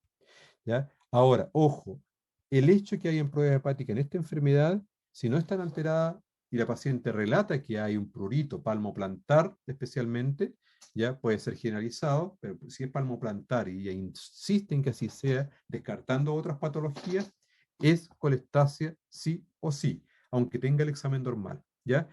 ¿ya? Ahora, ojo, el hecho que hay en pruebas hepáticas en esta enfermedad, si no están alteradas y la paciente relata que hay un prurito palmoplantar especialmente, ya puede ser generalizado, pero si es palmoplantar y ella insiste en que así sea, descartando otras patologías, es colestasia sí o sí, aunque tenga el examen normal, ¿ya?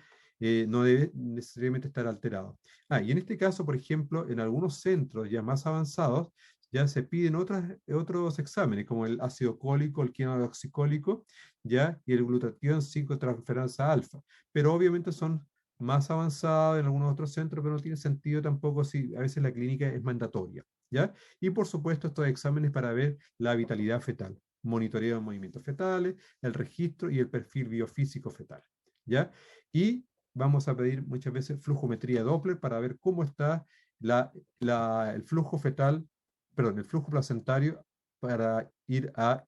No debe necesariamente estar alterado. Y en este caso, por ejemplo, en algunos centros ya más avanzados, ya se piden otros exámenes, como el ácido cólico, el quinodoxicólico, ya, y el glutatión 5-transferasa alfa. Pero obviamente son más avanzados en algunos otros centros, pero no tiene sentido tampoco si a veces la clínica es mandatoria, ¿ya? Y por supuesto estos exámenes para ver la vitalidad fetal, monitoreo de movimientos fetales, el registro y el perfil biofísico fetal, ¿ya? Y vamos a pedir muchas veces flujometría Doppler para ver cómo está el flujo fetal, perdón, el flujo placentario para ir a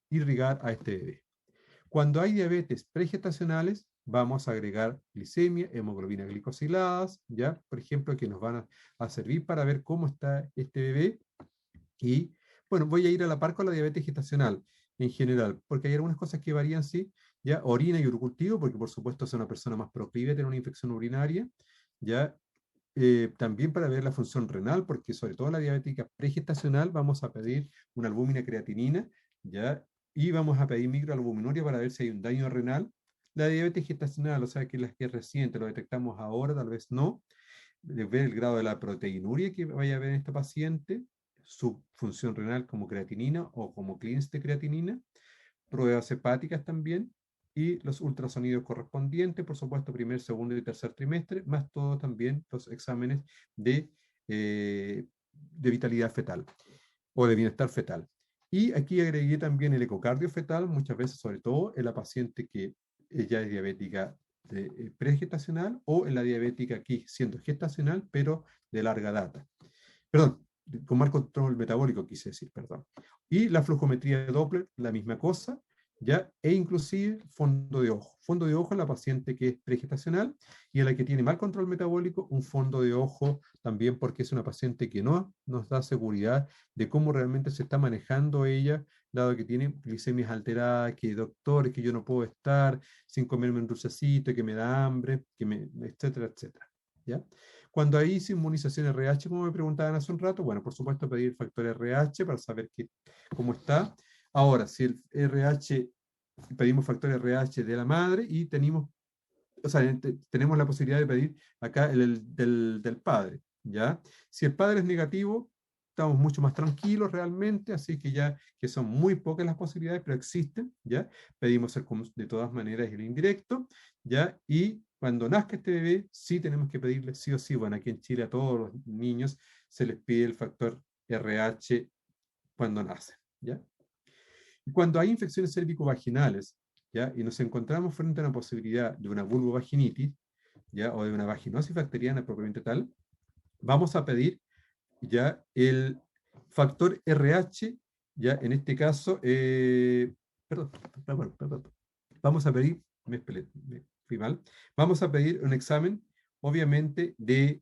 irrigar a este bebé. Cuando hay diabetes pregestacionales, vamos a agregar glicemia, hemoglobina glicosiladas, ¿ya? Por ejemplo, que nos van a servir para ver cómo está este bebé. Y bueno, voy a ir a la par con la diabetes gestacional en general, porque hay algunas cosas que varían, sí, ya, orina y urocultivo, porque por supuesto es una persona más proclive a tener una infección urinaria, ya, también para ver la función renal, porque sobre todo la diabética pregestacional vamos a pedir una albúmina creatinina, ya, y vamos a pedir microalbuminuria para ver si hay un daño renal. La diabetes gestacional, o sea, que es reciente, lo detectamos ahora, tal vez no, de ver el grado de la proteinuria que vaya a haber en este paciente, su función renal como creatinina o como cleanse de creatinina, pruebas hepáticas también, y los ultrasonidos correspondientes, por supuesto, primer, segundo y tercer trimestre, más todo también los exámenes de vitalidad fetal o de bienestar fetal. Y aquí agregué también el ecocardio fetal, muchas veces, sobre todo en la paciente que ya es diabética pregestacional o en la diabética aquí siendo gestacional, pero de larga data. Perdón, con mal control metabólico quise decir, perdón. Y la flujometría de Doppler, la misma cosa, ¿ya? E inclusive fondo de ojo. Fondo de ojo en la paciente que es pregestacional y en la que tiene mal control metabólico, un fondo de ojo también porque es una paciente que no nos da seguridad de cómo realmente se está manejando ella, dado que tiene glicemias alteradas, que doctores, que yo no puedo estar sin comerme un dulcecito, que me da hambre, etcétera, etcétera. ¿Ya? Cuando hay inmunización RH, como me preguntaban hace un rato, bueno, por supuesto pedir el factor RH para saber cómo está. Ahora, si el RH, pedimos factor RH de la madre y tenemos la posibilidad de pedir acá del padre, ¿ya? Si el padre es negativo, estamos mucho más tranquilos realmente, así que ya que son muy pocas las posibilidades, pero existen, ¿ya? Pedimos de todas maneras el indirecto, ¿ya? Y cuando nazca este bebé, sí tenemos que pedirle sí o sí, bueno, aquí en Chile a todos los niños se les pide el factor RH cuando nacen, ¿ya? Y cuando hay infecciones cérvico-vaginales, ¿ya? Y nos encontramos frente a una posibilidad de una vulvovaginitis, ¿ya? O de una vaginosis bacteriana propiamente tal, vamos a pedir ya el factor RH, ya en este caso, perdón, vamos a pedir, me fui mal, vamos a pedir un examen, obviamente, de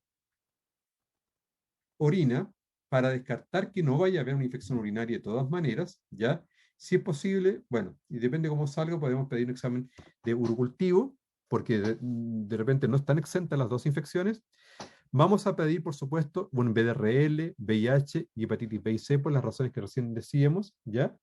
orina para descartar que no vaya a haber una infección urinaria de todas maneras, ¿ya? Si es posible, bueno, y depende cómo salga, podemos pedir un examen de urocultivo, porque de repente no están exentas las dos infecciones. Vamos a pedir, por supuesto, un BDRL, VIH y hepatitis B y C por las razones que recién decíamos, ¿ya?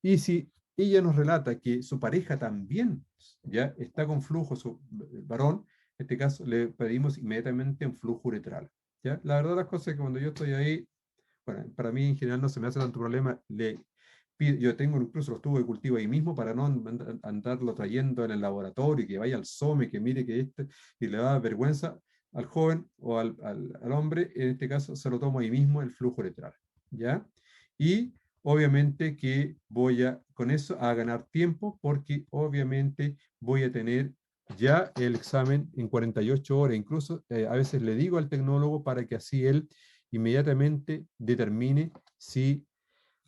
Y si ella nos relata que su pareja también, ¿ya? Está con flujo, su varón, en este caso le pedimos inmediatamente un flujo uretral, ¿ya? La verdad las cosas es que cuando yo estoy ahí, bueno, para mí en general no se me hace tanto problema, yo tengo incluso los tubos de cultivo ahí mismo para no andarlo trayendo en el laboratorio, que vaya al SOME, que mire que y le da vergüenza al joven o al hombre, en este caso se lo tomo ahí mismo el flujo uretral, ¿ya? Y obviamente que con eso a ganar tiempo, porque obviamente voy a tener ya el examen en 48 horas, incluso a veces le digo al tecnólogo para que así él inmediatamente determine si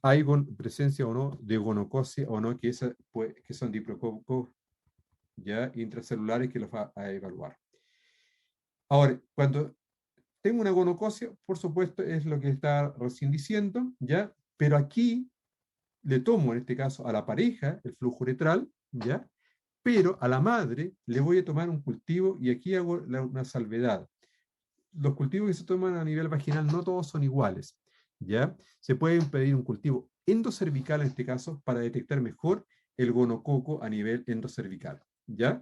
hay presencia o no de gonocosia o no, que son diplococos ya intracelulares que los va a evaluar. Ahora, cuando tengo una gonocosia, por supuesto, es lo que está recién diciendo, ¿ya? Pero aquí le tomo, en este caso, a la pareja el flujo uretral, ¿ya? Pero a la madre le voy a tomar un cultivo y aquí hago una salvedad. Los cultivos que se toman a nivel vaginal no todos son iguales, ¿ya? Se puede pedir un cultivo endocervical en este caso para detectar mejor el gonococo a nivel endocervical, ¿ya?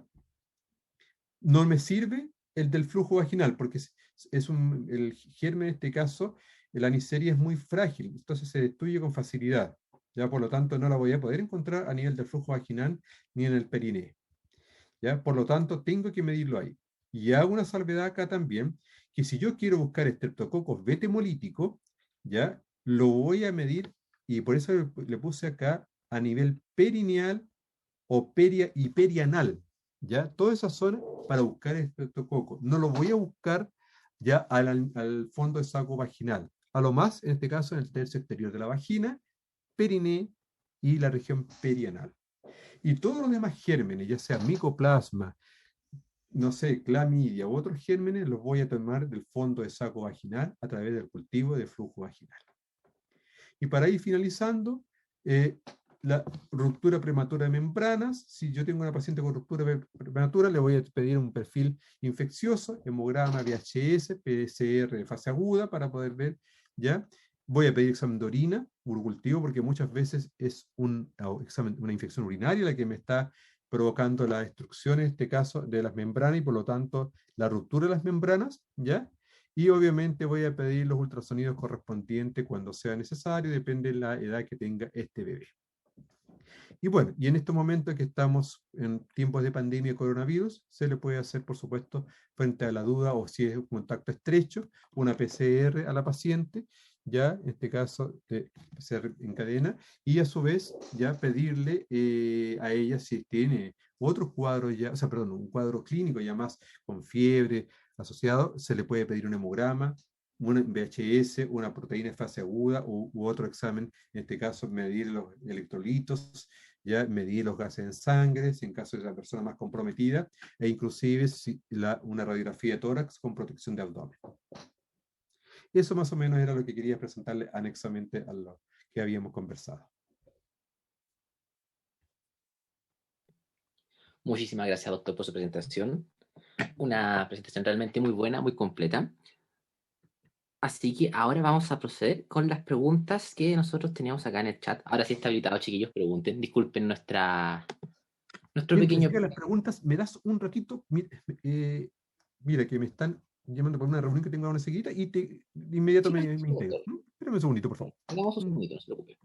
No me sirve el del flujo vaginal porque el germen en este caso, la Neisseria es muy frágil, entonces se destruye con facilidad, ¿ya? Por lo tanto no la voy a poder encontrar a nivel del flujo vaginal ni en el perineo, ¿ya? Por lo tanto tengo que medirlo ahí. Y hago una salvedad acá también, que si yo quiero buscar estreptococos beta-hemolítico, ¿ya? Lo voy a medir, y por eso le puse acá a nivel perineal o y perianal, ¿ya? Todas esas son para buscar estreptococos. No lo voy a buscar ya al fondo de saco vaginal. A lo más, en este caso, en el tercio exterior de la vagina, periné y la región perianal. Y todos los demás gérmenes, ya sea micoplasma, no sé, clamidia u otros gérmenes, los voy a tomar del fondo de saco vaginal a través del cultivo de flujo vaginal. Y para ir finalizando, la ruptura prematura de membranas. Si yo tengo una paciente con ruptura prematura, le voy a pedir un perfil infeccioso, hemograma, VHS, PCR de fase aguda para poder ver, ¿ya? Voy a pedir examen de orina, urocultivo, porque muchas veces es una infección urinaria la que me está provocando la destrucción, en este caso, de las membranas y por lo tanto la ruptura de las membranas, ¿ya? Y obviamente voy a pedir los ultrasonidos correspondientes cuando sea necesario, depende de la edad que tenga este bebé. Y bueno, y en estos momentos que estamos en tiempos de pandemia de coronavirus, se le puede hacer, por supuesto, frente a la duda o si es un contacto estrecho, una PCR a la paciente, ya en este caso PCR en cadena, y a su vez ya pedirle a ella si tiene otros cuadros ya, o sea, perdón, un cuadro clínico ya más con fiebre asociado, se le puede pedir un hemograma, un VHS, una proteína de fase aguda u otro examen, en este caso medir los electrolitos, ya medir los gases en sangre, si en caso de la persona más comprometida, e inclusive si una radiografía de tórax con protección de abdomen. Eso más o menos era lo que quería presentarle anexamente a lo que habíamos conversado. Muchísimas gracias, doctor, por su presentación. Una presentación realmente muy buena, muy completa. Así que ahora vamos a proceder con las preguntas que nosotros teníamos acá en el chat. Ahora sí está habilitado, chiquillos, pregunten. Disculpen nuestro pequeño... Las preguntas, ¿me das un ratito? Mira, que me están llamando para una reunión que tengo ahora enseguida y de inmediato me integro. Espérame un segundito, por favor. Hagamos un segundito, no se preocupe.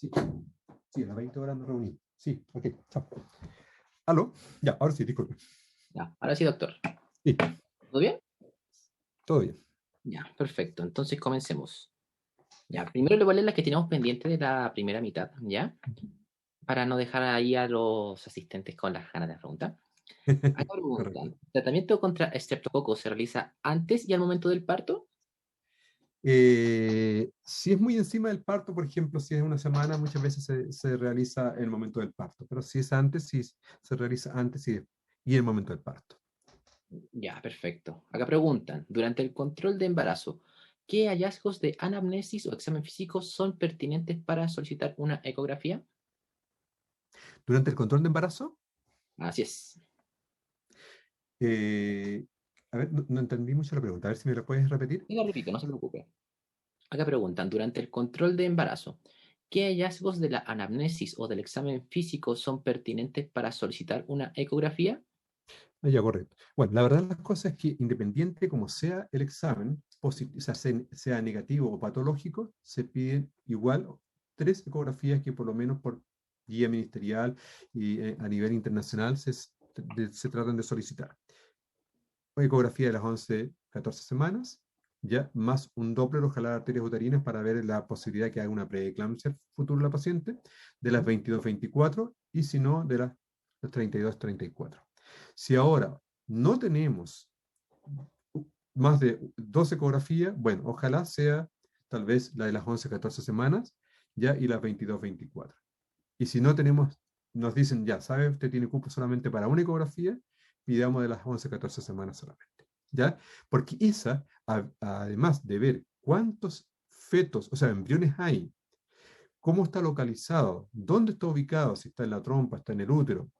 Sí, sí, a las 20 horas nos reunimos. Sí, ok, chao. ¿Aló? Ya, ahora sí, disculpe. Ya, ahora sí, doctor. Sí. ¿Todo bien? Todo bien. Ya, perfecto. Entonces comencemos. Ya, primero le voy a leer las que teníamos pendientes de la primera mitad, ¿ya? Para no dejar ahí a los asistentes con las ganas de preguntar. Acá preguntan, ¿tratamiento contra estreptococo se realiza antes y al momento del parto? Si es muy encima del parto, por ejemplo, si es una semana, muchas veces se realiza en el momento del parto, pero si es antes, sí se realiza antes y en el momento del parto. Ya, perfecto. Acá preguntan, durante el control de embarazo, ¿qué hallazgos de anamnesis o examen físico son pertinentes para solicitar una ecografía? ¿Durante el control de embarazo? Así es. A ver, no entendí mucho la pregunta, a ver si me la puedes repetir. Y la repito, no se preocupe. Acá preguntan, durante el control de embarazo, ¿qué hallazgos de la anamnesis o del examen físico son pertinentes para solicitar una ecografía? Ya, correcto. Bueno, la verdad las cosas es que independiente como sea el examen, o sea negativo o patológico, se piden igual 3 ecografías que por lo menos por guía ministerial y a nivel internacional se tratan de solicitar. Una ecografía de las 11, 14 semanas, ya, más un Doppler, ojalá de arterias uterinas para ver la posibilidad que haga una preeclampsia futura la paciente, de las 22, 24 y si no, de las 32, 34. Si ahora no tenemos más de 2 ecografías, bueno, ojalá sea tal vez la de las 11, 14 semanas, ya, y las 22, 24. Y si no tenemos, nos dicen, ya, ¿sabe? Usted tiene cupo solamente para una ecografía, pidamos de las 11, 14 semanas solamente, ¿ya? Porque esa, además de ver cuántos fetos, o sea, embriones hay, cómo está localizado, dónde está ubicado, si está en la trompa, está en el útero,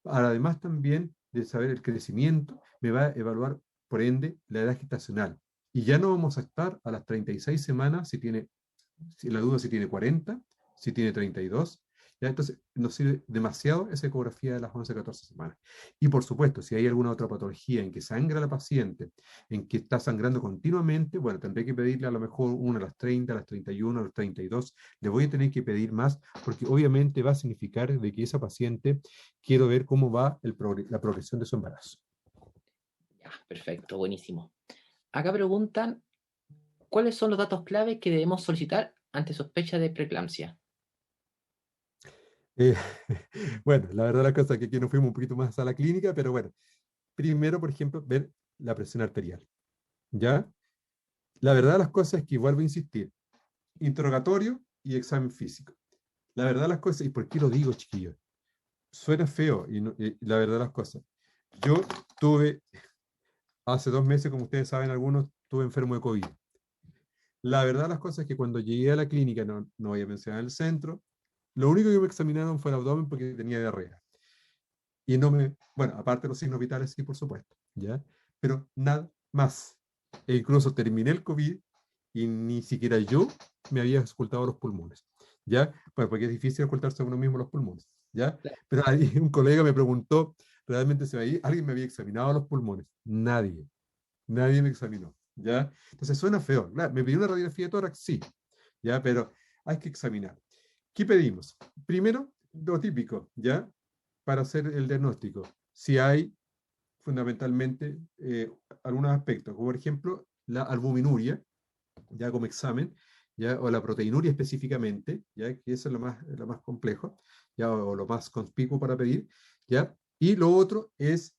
además también de saber el crecimiento, me va a evaluar, por ende, la edad gestacional. Y ya no vamos a estar a las 36 semanas si la duda si tiene 40, si tiene 32. ¿Ya? Entonces, nos sirve demasiado esa ecografía de las 11, 14 semanas. Y por supuesto, si hay alguna otra patología en que sangra la paciente, en que está sangrando continuamente, bueno, tendré que pedirle a lo mejor una a las 30, a las 31, a las 32. Le voy a tener que pedir más, porque obviamente va a significar de que esa paciente quiero ver cómo va la progresión de su embarazo. Ya, perfecto, buenísimo. Acá preguntan, ¿cuáles son los datos clave que debemos solicitar ante sospecha de preeclampsia? Eh, bueno, la verdad la cosa es que aquí nos fuimos un poquito más a la clínica, pero bueno, primero, por ejemplo, ver la presión arterial. ¿Ya? La verdad de las cosas es que igual voy a insistir, interrogatorio y examen físico. La verdad de las cosas, ¿y por qué lo digo, chiquillos? Suena feo, y la verdad de las cosas. Yo tuve, hace 2 meses, como ustedes saben algunos, estuve enfermo de COVID. La verdad de las cosas es que cuando llegué a la clínica, no voy a mencionar el centro, lo único que me examinaron fue el abdomen porque tenía diarrea. Y bueno, aparte de los signos vitales, sí, por supuesto, ¿ya? Pero nada más. E incluso terminé el COVID y ni siquiera yo me había ocultado los pulmones, ¿ya? Bueno, porque es difícil ocultarse a uno mismo los pulmones, ¿ya? Pero ahí un colega me preguntó, ¿realmente alguien me había examinado los pulmones? Nadie me examinó, ¿ya? Entonces suena feo. Claro, ¿me pidió una radiografía de tórax? Sí, ¿ya? Pero hay que examinar. ¿Qué pedimos? Primero, lo típico, ¿ya? Para hacer el diagnóstico. Si hay fundamentalmente algunos aspectos, como por ejemplo la albuminuria, ya como examen, ya, o la proteinuria específicamente, ya que eso es lo más complejo, ya, o lo más conspicuo para pedir, ya. Y lo otro es,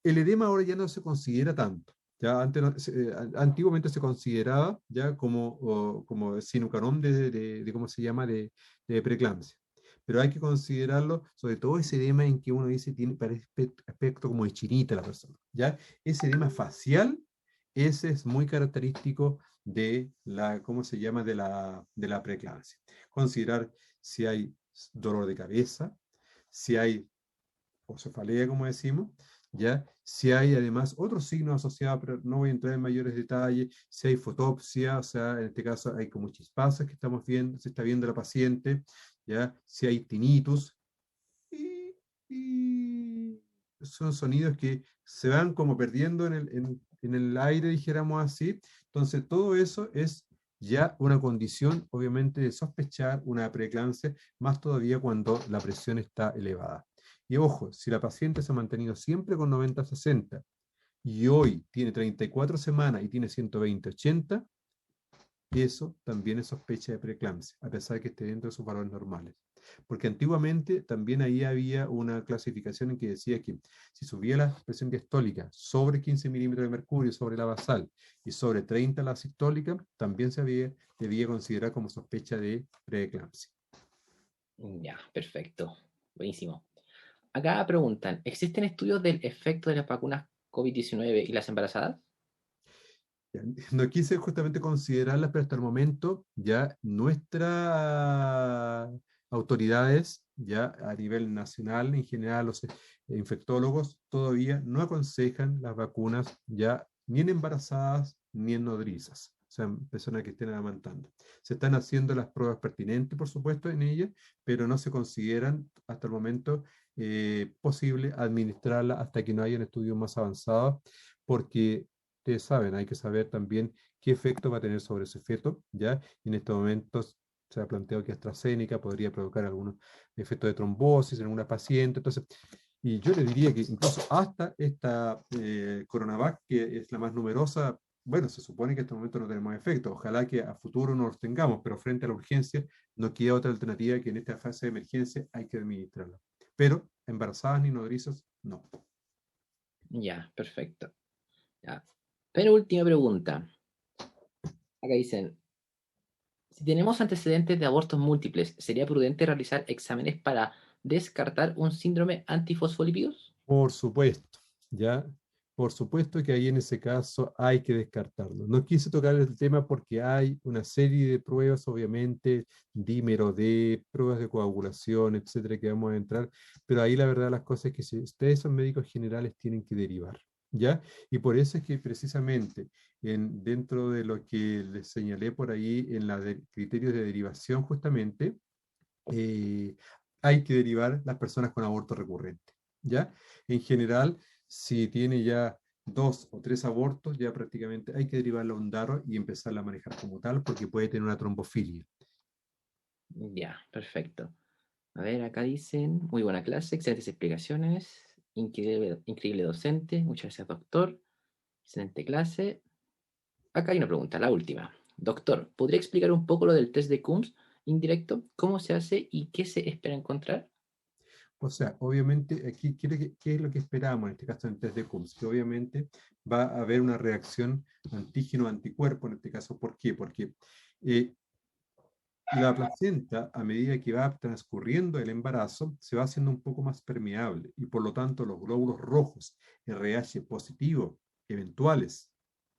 el edema ahora ya no se considera tanto. Ya antes antiguamente se consideraba ya como sinucarón de ¿cómo se llama? De preeclampsia. Pero hay que considerarlo, sobre todo ese edema en que uno dice tiene parece aspecto como de chinita la persona. ¿Ya? Ese edema facial, ese es muy característico de ¿cómo se llama? De la preeclampsia. Considerar si hay dolor de cabeza, si hay o cefalea, como decimos, ¿ya? Si hay además otros signos asociados, pero no voy a entrar en mayores detalles, si hay fotopsia, o sea, en este caso hay como chispazos que estamos viendo, se está viendo la paciente, ¿ya? Si hay tinnitus, y son sonidos que se van como perdiendo en el aire, dijéramos así. Entonces, todo eso es ya una condición, obviamente, de sospechar una preeclampsia, más todavía cuando la presión está elevada. Y ojo, si la paciente se ha mantenido siempre con 90-60 y hoy tiene 34 semanas y tiene 120-80, eso también es sospecha de preeclampsia, a pesar de que esté dentro de sus valores normales. Porque antiguamente también ahí había una clasificación en que decía que si subía la presión diastólica sobre 15 milímetros de mercurio sobre la basal y sobre 30 la sistólica, también debía considerar como sospecha de preeclampsia. Ya, perfecto. Buenísimo. Acá preguntan, ¿existen estudios del efecto de las vacunas COVID-19 y las embarazadas? No quise justamente considerarlas, pero hasta el momento ya nuestras autoridades, ya a nivel nacional, en general los infectólogos, todavía no aconsejan las vacunas ya ni en embarazadas ni en nodrizas, o sea, en personas que estén amamantando. Se están haciendo las pruebas pertinentes, por supuesto, en ellas, pero no se consideran hasta el momento posible administrarlas hasta que no haya un estudio más avanzado, porque ustedes saben, hay que saber también qué efecto va a tener sobre ese feto, ¿ya? Y en estos momentos se ha planteado que AstraZeneca podría provocar algunos efectos de trombosis en alguna paciente, entonces, y yo le diría que incluso hasta esta Coronavac, que es la más numerosa, bueno, se supone que en este momento no tenemos efecto, ojalá que a futuro no los tengamos, pero frente a la urgencia no queda otra alternativa que en esta fase de emergencia hay que administrarla. Pero embarazadas ni nodrizas, no. Ya, perfecto. Ya. Pero última pregunta. Acá dicen, si tenemos antecedentes de abortos múltiples, ¿sería prudente realizar exámenes para descartar un síndrome antifosfolípidos? Por supuesto, ¿ya? por supuesto que ahí en ese caso hay que descartarlo. No quise tocar el tema porque hay una serie de pruebas, obviamente, dímero D, pruebas de coagulación, etcétera, que vamos a entrar, pero ahí la verdad de las cosas es que si ustedes son médicos generales tienen que derivar, ¿ya? Y por eso es que precisamente dentro de lo que les señalé por ahí en los criterios de derivación justamente, eh, hay que derivar las personas con aborto recurrente, ¿ya? En general, si tiene ya 2 o 3 abortos, ya prácticamente hay que derivarla a un DARO y empezarla a manejar como tal, porque puede tener una trombofilia. Ya, perfecto. A ver, acá dicen, muy buena clase, excelentes explicaciones, increíble docente, muchas gracias doctor, excelente clase. Acá hay una pregunta, la última. Doctor, ¿podría explicar un poco lo del test de Coombs indirecto? ¿Cómo se hace y qué se espera encontrar? O sea, obviamente aquí, ¿qué es lo que esperamos en este caso en el test de Coombs? Que obviamente va a haber una reacción antígeno-anticuerpo en este caso. ¿Por qué? Porque la placenta, a medida que va transcurriendo el embarazo, se va haciendo un poco más permeable y por lo tanto los glóbulos rojos RH positivos eventuales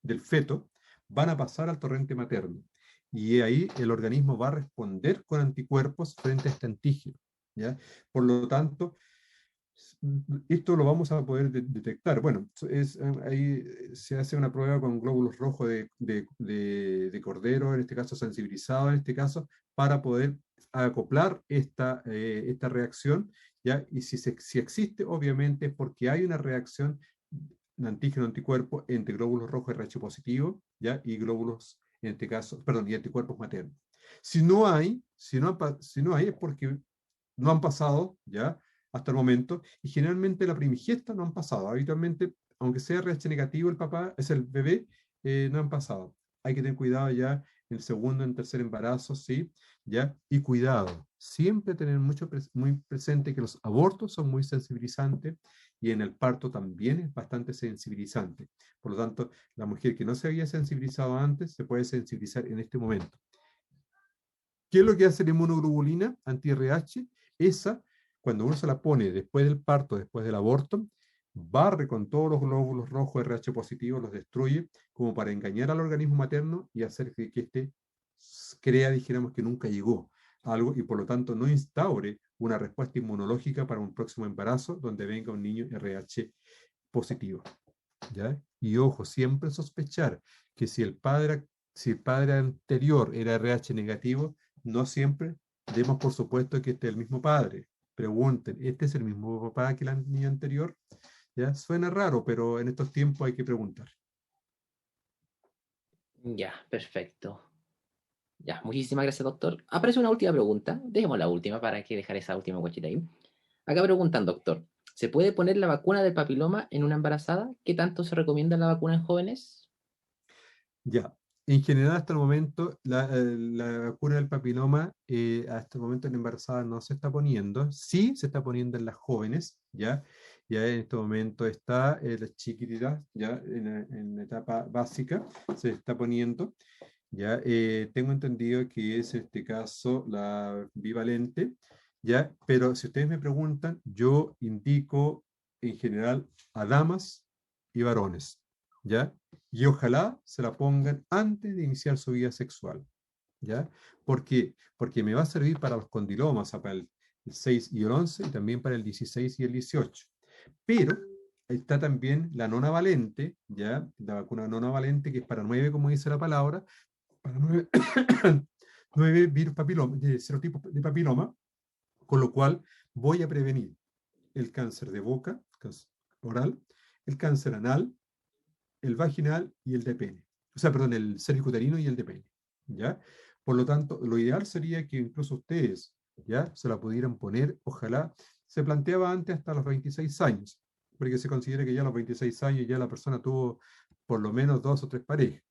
del feto van a pasar al torrente materno y ahí el organismo va a responder con anticuerpos frente a este antígeno, ¿ya? Por lo tanto, esto lo vamos a poder detectar. Bueno, ahí se hace una prueba con glóbulos rojos de cordero, en este caso sensibilizado, en este caso, para poder acoplar esta reacción, ¿ya? Y si existe, obviamente, es porque hay una reacción de antígeno-anticuerpo entre glóbulos rojos RH positivo, ¿ya? Y glóbulos, en este caso, perdón, y anticuerpos maternos. Si no hay, es porque no han pasado, ¿ya? Hasta el momento, y generalmente la primigesta no han pasado. Habitualmente, aunque sea RH negativo el papá, es el bebé, no han pasado. Hay que tener cuidado ya en el segundo, en el tercer embarazo, ¿sí? ¿Ya? Y cuidado, siempre tener muy presente que los abortos son muy sensibilizantes y en el parto también es bastante sensibilizante. Por lo tanto, la mujer que no se había sensibilizado antes se puede sensibilizar en este momento. ¿Qué es lo que hace la inmunoglobulina anti-RH? Esa, cuando uno se la pone después del parto, después del aborto, barre con todos los glóbulos rojos RH positivos, los destruye, como para engañar al organismo materno y hacer que éste crea, dijéramos, que nunca llegó a algo y por lo tanto no instaure una respuesta inmunológica para un próximo embarazo donde venga un niño RH positivo, ¿ya? Y ojo, siempre sospechar que si el padre anterior era RH negativo, no siempre demos por supuesto que este es el mismo padre. Pregunten, ¿este es el mismo papá que el niño anterior? ¿Ya? Suena raro, pero en estos tiempos hay que preguntar. Ya, perfecto. Ya, muchísimas gracias, doctor. Aparece una última pregunta. Dejemos la última para que dejar esa última guachita ahí. Acá preguntan, doctor, ¿se puede poner la vacuna del papiloma en una embarazada? ¿Qué tanto se recomienda la vacuna en jóvenes? Ya, en general hasta el momento la vacuna del papiloma hasta el momento en embarazadas no se está poniendo, sí se está poniendo en las jóvenes, ya en este momento está las chiquititas, ya en la etapa básica se está poniendo, ya tengo entendido que es en este caso la bivalente, ya, pero si ustedes me preguntan, yo indico en general a damas y varones, ¿ya? Y ojalá se la pongan antes de iniciar su vida sexual, ¿ya? ¿Por qué? Porque me va a servir para los condilomas, para el 6 y el 11 y también para el 16 y el 18. Pero está también la nonavalente, ¿ya? La vacuna nonavalente que es para 9, como dice la palabra, para 9, 9 virus papiloma, de serotipos de papiloma, con lo cual voy a prevenir el cáncer de boca, cáncer oral, el cáncer anal, el vaginal y el de pene. O sea, perdón, el cervicuterino y el de pene. ¿Ya? Por lo tanto, lo ideal sería que incluso ustedes, ¿ya? Se la pudieran poner, ojalá, se planteaba antes hasta los 26 años, porque se considera que ya a los 26 años ya la persona tuvo por lo menos 2 o 3 parejas,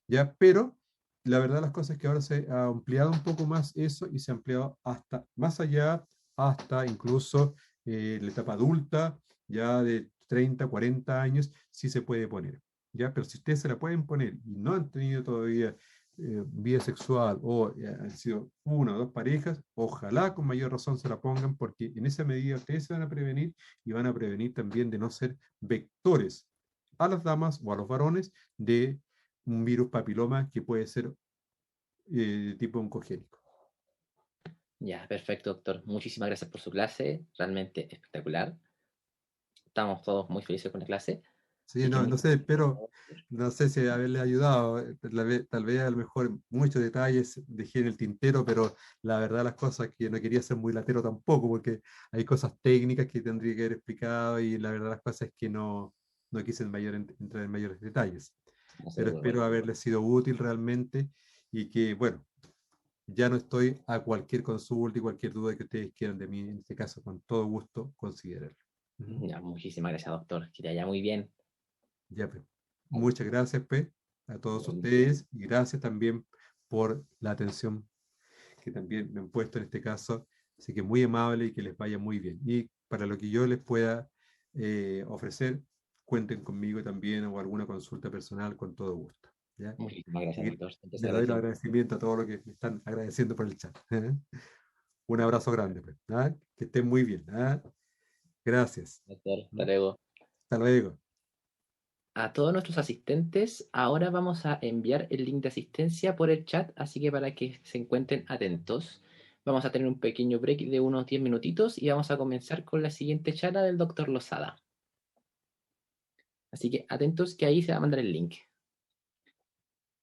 ¿ya? Pero la verdad las cosas es que ahora se ha ampliado un poco más eso y se ha ampliado hasta más allá, hasta incluso la etapa adulta, ya de 30, 40 años, sí se puede poner. ¿Ya? Pero si ustedes se la pueden poner y no han tenido todavía vida sexual o han sido 1 o 2 parejas, ojalá con mayor razón se la pongan porque en esa medida ustedes se van a prevenir y van a prevenir también de no ser vectores a las damas o a los varones de un virus papiloma que puede ser de tipo oncogénico. Ya, perfecto, doctor. Muchísimas gracias por su clase, realmente espectacular. Estamos todos muy felices con la clase. Sí, Así que no muchas sé, gracias, espero, doctor. no sé si haberle ayudado, tal vez a lo mejor muchos detalles dejé en el tintero, pero la verdad las cosas que no quería ser muy latero tampoco, porque hay cosas técnicas que tendría que haber explicado y la verdad las cosas es que no quise entrar en mayores detalles, No se pero preocupe. espero haberle sido útil realmente y que, bueno, ya no estoy a cualquier consulta y cualquier duda que ustedes quieran de mí, en este caso, con todo gusto, considerarlo. Ujú. Ya, muchísimas gracias, doctor. Que te vaya muy bien. Ya, pues. Muchas gracias, pues, a todos Buen día. ustedes y gracias también por la atención que también me han puesto en este caso. Así que muy amable y que les vaya muy bien. Y para lo que yo les pueda ofrecer, cuenten conmigo también o alguna consulta personal con todo gusto. ¿Ya? Muchísimas gracias, Y doctor. Siempre se les doy el aprecia mucho. agradecimiento a todos los que me están agradeciendo por el chat. Un abrazo grande, pues, ¿ah? Que estén muy bien. ¿Ah? Gracias. Doctor, hasta luego. Hasta luego. A todos nuestros asistentes, ahora vamos a enviar el link de asistencia por el chat, así que para que se encuentren atentos, vamos a tener un pequeño break de unos 10 minutitos y vamos a comenzar con la siguiente charla del doctor Lozada. Así que atentos que ahí se va a mandar el link.